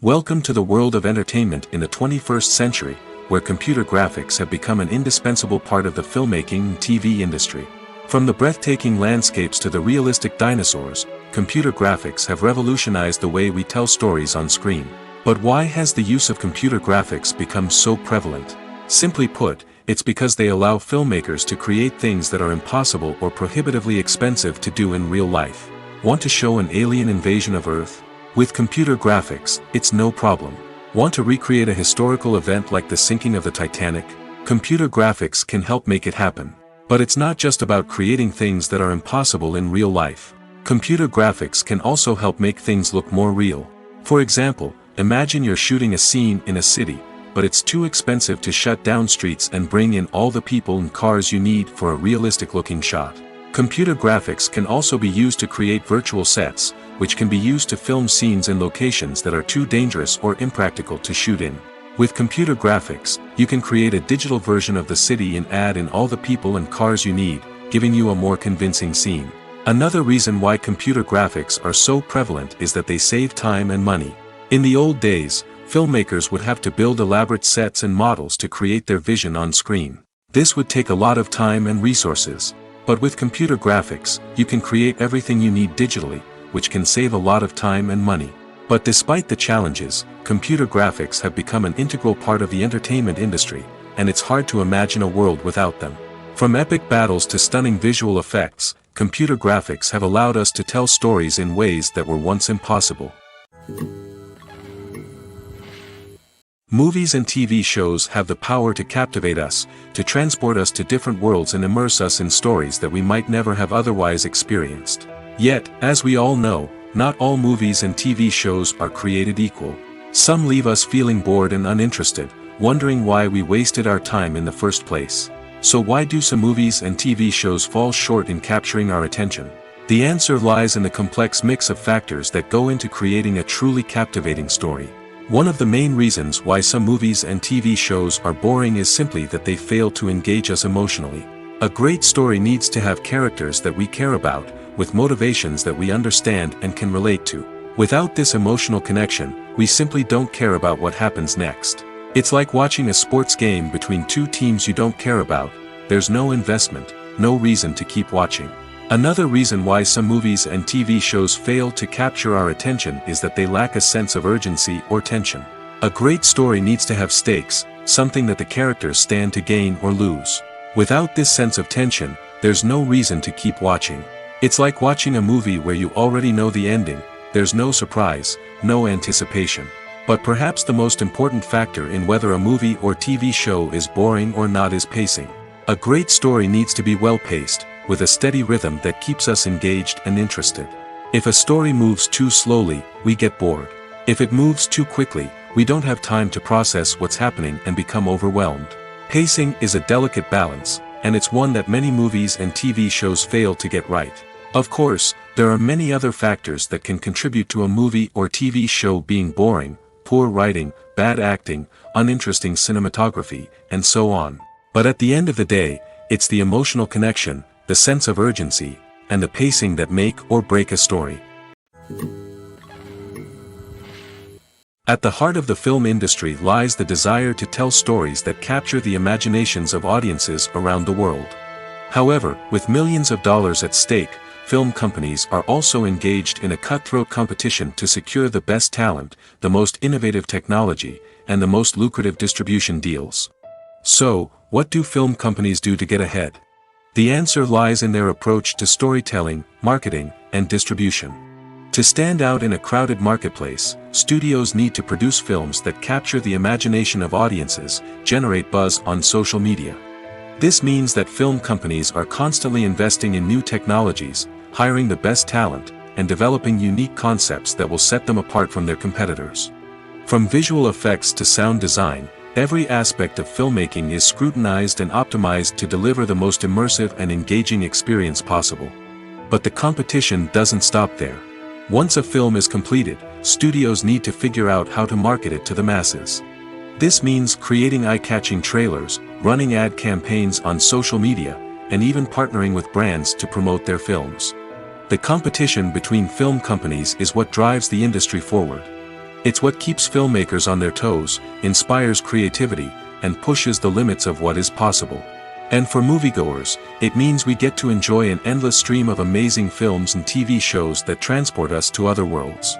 S1: Welcome to the world of entertainment in the 21st century, where computer graphics have become an indispensable part of the filmmaking and TV industry. From the breathtaking landscapes to the realistic dinosaurs, computer graphics have revolutionized the way we tell stories on screen. But why has the use of computer graphics become so prevalent? Simply put, it's because they allow filmmakers to create things that are impossible or prohibitively expensive to do in real life. Want to show an alien invasion of Earth? With computer graphics, it's no problem. Want to recreate a historical event like the sinking of the Titanic? Computer graphics can help make it happen. But it's not just about creating things that are impossible in real life. Computer graphics can also help make things look more real. For example, imagine you're shooting a scene in a city, but it's too expensive to shut down streets and bring in all the people and cars you need for a realistic-looking shot. Computer graphics can also be used to create virtual sets, which can be used to film scenes in locations that are too dangerous or impractical to shoot in. With computer graphics, you can create a digital version of the city and add in all the people and cars you need, giving you a more convincing scene. Another reason why computer graphics are so prevalent is that they save time and money. In the old days, filmmakers would have to build elaborate sets and models to create their vision on screen. This would take a lot of time and resources. But with computer graphics, you can create everything you need digitally, which can save a lot of time and money. But despite the challenges, computer graphics have become an integral part of the entertainment industry, and it's hard to imagine a world without them. From epic battles to stunning visual effects, computer graphics have allowed us to tell stories in ways that were once impossible. Movies and TV shows have the power to captivate us, to transport us to different worlds and immerse us in stories that we might never have otherwise experienced. Yet, as we all know, not all movies and TV shows are created equal. Some leave us feeling bored and uninterested, wondering why we wasted our time in the first place. So why do some movies and TV shows fall short in capturing our attention? The answer lies in the complex mix of factors that go into creating a truly captivating story. One of the main reasons why some movies and TV shows are boring is simply that they fail to engage us emotionally. A great story needs to have characters that we care about, with motivations that we understand and can relate to. Without this emotional connection, we simply don't care about what happens next. It's like watching a sports game between two teams you don't care about. There's no investment, no reason to keep watching. Another reason why some movies and TV shows fail to capture our attention is that they lack a sense of urgency or tension. A great story needs to have stakes, something that the characters stand to gain or lose. Without this sense of tension, there's no reason to keep watching. It's like watching a movie where you already know the ending, there's no surprise, no anticipation. But perhaps the most important factor in whether a movie or TV show is boring or not is pacing. A great story needs to be well-paced, with a steady rhythm that keeps us engaged and interested. If a story moves too slowly, we get bored. If it moves too quickly, we don't have time to process what's happening and become overwhelmed. Pacing is a delicate balance, and it's one that many movies and TV shows fail to get right. Of course, there are many other factors that can contribute to a movie or TV show being boring: poor writing, bad acting, uninteresting cinematography, and so on. But at the end of the day, it's the emotional connection, the sense of urgency, and the pacing that make or break a story. At the heart of the film industry lies the desire to tell stories that capture the imaginations of audiences around the world. However, with millions of dollars at stake, film companies are also engaged in a cutthroat competition to secure the best talent, the most innovative technology, and the most lucrative distribution deals. So, what do film companies do to get ahead? The answer lies in their approach to storytelling, marketing, and distribution. To stand out in a crowded marketplace, studios need to produce films that capture the imagination of audiences, generate buzz on social media. This means that film companies are constantly investing in new technologies, hiring the best talent, and developing unique concepts that will set them apart from their competitors. From visual effects to sound design, every aspect of filmmaking is scrutinized and optimized to deliver the most immersive and engaging experience possible. But the competition doesn't stop there. Once a film is completed, studios need to figure out how to market it to the masses. This means creating eye-catching trailers, running ad campaigns on social media, and even partnering with brands to promote their films. The competition between film companies is what drives the industry forward. It's what keeps filmmakers on their toes, inspires creativity, and pushes the limits of what is possible. And for moviegoers, it means we get to enjoy an endless stream of amazing films and TV shows that transport us to other worlds.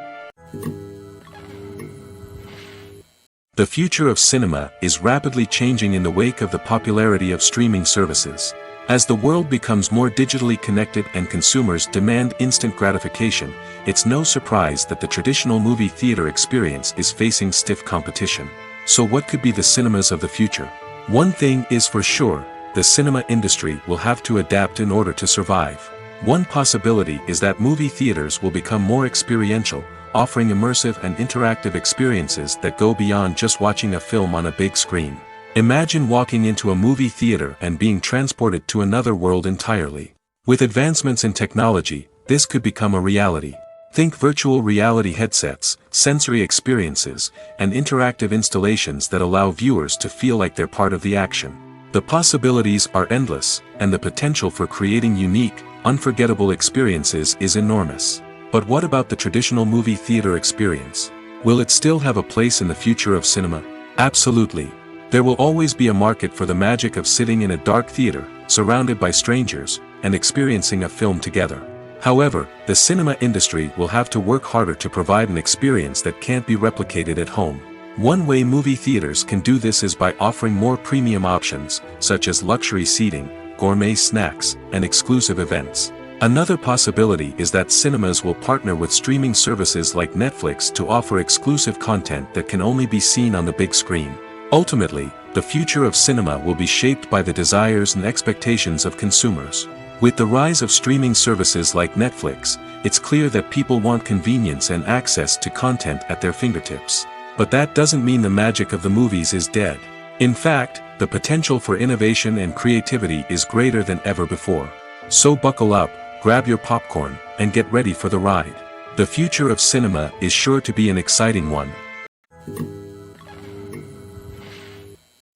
S1: The future of cinema is rapidly changing in the wake of the popularity of streaming services. As the world becomes more digitally connected and consumers demand instant gratification, it's no surprise that the traditional movie theater experience is facing stiff competition. So what could be the cinemas of the future? One thing is for sure: the cinema industry will have to adapt in order to survive. One possibility is that movie theaters will become more experiential, offering immersive and interactive experiences that go beyond just watching a film on a big screen. Imagine walking into a movie theater and being transported to another world entirely. With advancements in technology, this could become a reality. Think virtual reality headsets, sensory experiences, and interactive installations that allow viewers to feel like they're part of the action. The possibilities are endless, and the potential for creating unique, unforgettable experiences is enormous. But what about the traditional movie theater experience? Will it still have a place in the future of cinema? Absolutely. There will always be a market for the magic of sitting in a dark theater, surrounded by strangers, and experiencing a film together. However, the cinema industry will have to work harder to provide an experience that can't be replicated at home. One way movie theaters can do this is by offering more premium options, such as luxury seating, gourmet snacks, and exclusive events. Another possibility is that cinemas will partner with streaming services like Netflix to offer exclusive content that can only be seen on the big screen. Ultimately, the future of cinema will be shaped by the desires and expectations of consumers. With the rise of streaming services like Netflix, it's clear that people want convenience and access to content at their fingertips. But that doesn't mean the magic of the movies is dead. In fact, the potential for innovation and creativity is greater than ever before. So buckle up, grab your popcorn, and get ready for the ride. The future of cinema is sure to be an exciting one.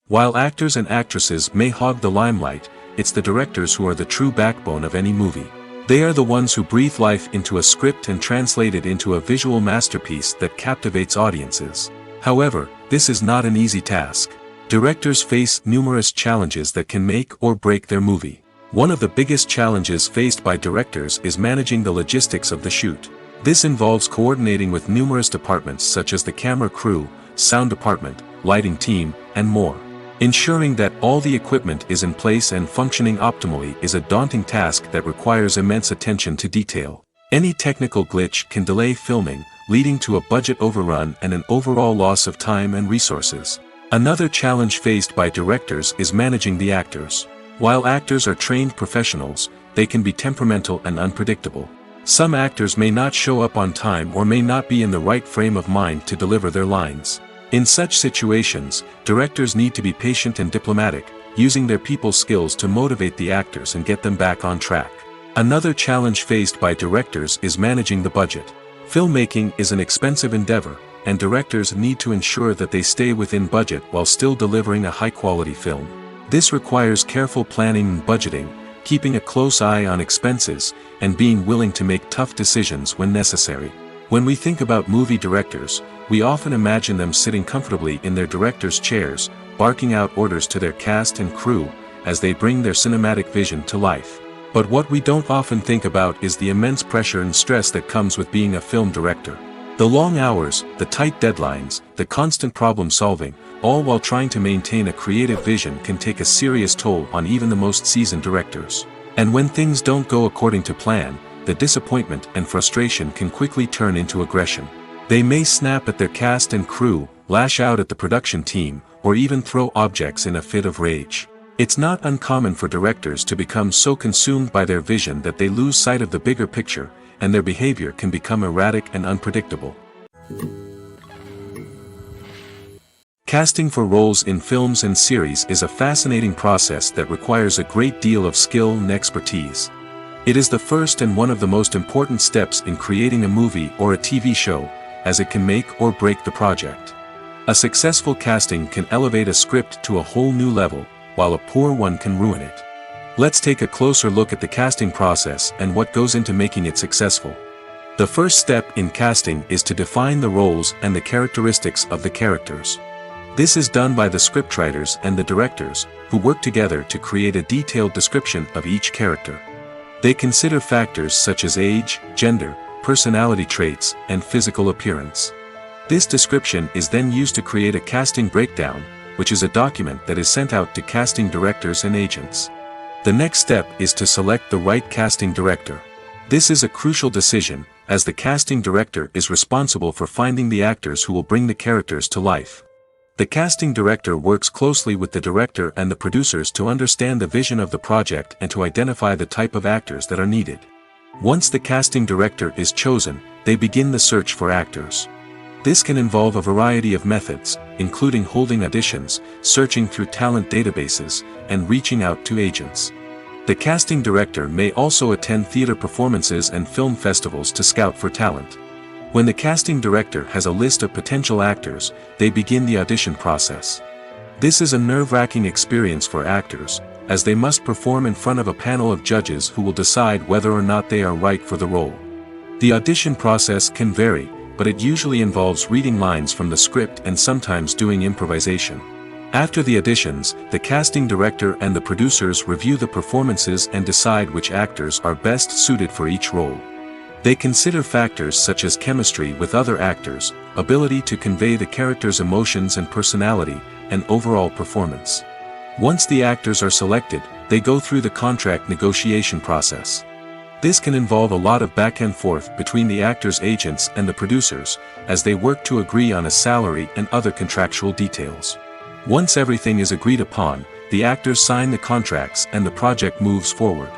S1: While actors and actresses may hog the limelight, it's the directors who are the true backbone of any movie. They are the ones who breathe life into a script and translate it into a visual masterpiece that captivates audiences. However, this is not an easy task. Directors face numerous challenges that can make or break their movie. One of the biggest challenges faced by directors is managing the logistics of the shoot. This involves coordinating with numerous departments such as the camera crew, sound department, lighting team, and more. Ensuring that all the equipment is in place and functioning optimally is a daunting task that requires immense attention to detail. Any technical glitch can delay filming, leading to a budget overrun and an overall loss of time and resources. Another challenge faced by directors is managing the actors. While actors are trained professionals, they can be temperamental and unpredictable. Some actors may not show up on time or may not be in the right frame of mind to deliver their lines. In such situations, directors need to be patient and diplomatic, using their people skills to motivate the actors and get them back on track. Another challenge faced by directors is managing the budget. Filmmaking is an expensive endeavor, and directors need to ensure that they stay within budget while still delivering a high-quality film. This requires careful planning and budgeting, keeping a close eye on expenses, and being willing to make tough decisions when necessary. When we think about movie directors, we often imagine them sitting comfortably in their director's chairs, barking out orders to their cast and crew, as they bring their cinematic vision to life. But what we don't often think about is the immense pressure and stress that comes with being a film director. The long hours, the tight deadlines, the constant problem solving, all while trying to maintain a creative vision can take a serious toll on even the most seasoned directors. And when things don't go according to plan, the disappointment and frustration can quickly turn into aggression. They may snap at their cast and crew, lash out at the production team, or even throw objects in a fit of rage. It's not uncommon for directors to become so consumed by their vision that they lose sight of the bigger picture, and their behavior can become erratic and unpredictable. Casting for roles in films and series is a fascinating process that requires a great deal of skill and expertise. It is the first and one of the most important steps in creating a movie or a TV show, as it can make or break the project. A successful casting can elevate a script to a whole new level, while a poor one can ruin it. Let's take a closer look at the casting process and what goes into making it successful. The first step in casting is to define the roles and the characteristics of the characters. This is done by the scriptwriters and the directors, who work together to create a detailed description of each character. They consider factors such as age, gender, personality traits, and physical appearance. This description is then used to create a casting breakdown, which is a document that is sent out to casting directors and agents. The next step is to select the right casting director. This is a crucial decision, as the casting director is responsible for finding the actors who will bring the characters to life. The casting director works closely with the director and the producers to understand the vision of the project and to identify the type of actors that are needed. Once the casting director is chosen, they begin the search for actors. This can involve a variety of methods, including holding auditions, searching through talent databases, and reaching out to agents. The casting director may also attend theater performances and film festivals to scout for talent. When the casting director has a list of potential actors, they begin the audition process. This is a nerve-wracking experience for actors, as they must perform in front of a panel of judges who will decide whether or not they are right for the role. The audition process can vary, but it usually involves reading lines from the script and sometimes doing improvisation. After the auditions, the casting director and the producers review the performances and decide which actors are best suited for each role. They consider factors such as chemistry with other actors, ability to convey the character's emotions and personality, and overall performance. Once the actors are selected, they go through the contract negotiation process. This can involve a lot of back and forth between the actors' agents and the producers, as they work to agree on a salary and other contractual details. Once everything is agreed upon, the actors sign the contracts and the project moves forward.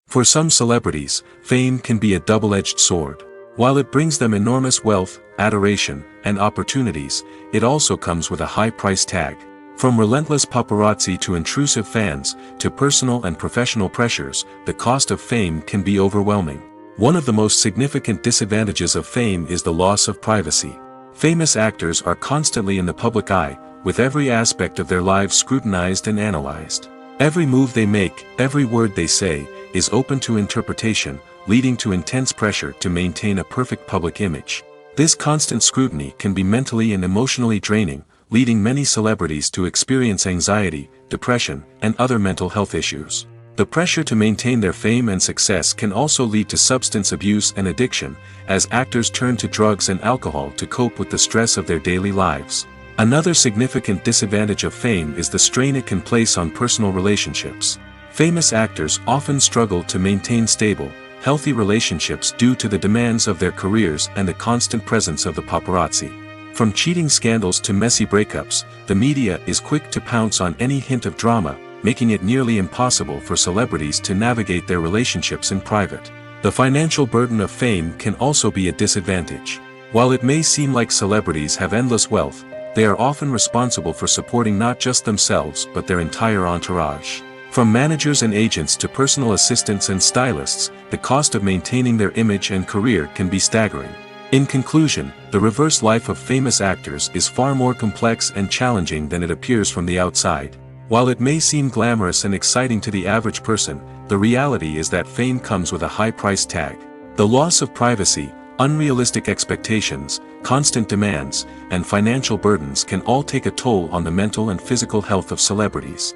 S1: For some celebrities, fame can be a double-edged sword. While it brings them enormous wealth, adoration, and opportunities, it also comes with a high price tag. From relentless paparazzi to intrusive fans, to personal and professional pressures, the cost of fame can be overwhelming. One of the most significant disadvantages of fame is the loss of privacy. Famous actors are constantly in the public eye, with every aspect of their lives scrutinized and analyzed. Every move they make, every word they say, is open to interpretation, leading to intense pressure to maintain a perfect public image. This constant scrutiny can be mentally and emotionally draining, leading many celebrities to experience anxiety, depression, and other mental health issues. The pressure to maintain their fame and success can also lead to substance abuse and addiction, as actors turn to drugs and alcohol to cope with the stress of their daily lives. Another significant disadvantage of fame is the strain it can place on personal relationships. Famous actors often struggle to maintain stable, healthy relationships due to the demands of their careers and the constant presence of the paparazzi. From cheating scandals to messy breakups, the media is quick to pounce on any hint of drama, making it nearly impossible for celebrities to navigate their relationships in private. The financial burden of fame can also be a disadvantage. While it may seem like celebrities have endless wealth, they are often responsible for supporting not just themselves but their entire entourage. From managers and agents to personal assistants and stylists, the cost of maintaining their image and career can be staggering. In conclusion, the reverse life of famous actors is far more complex and challenging than it appears from the outside. While it may seem glamorous and exciting to the average person, the reality is that fame comes with a high price tag. The loss of privacy, unrealistic expectations, constant demands, and financial burdens can all take a toll on the mental and physical health of celebrities.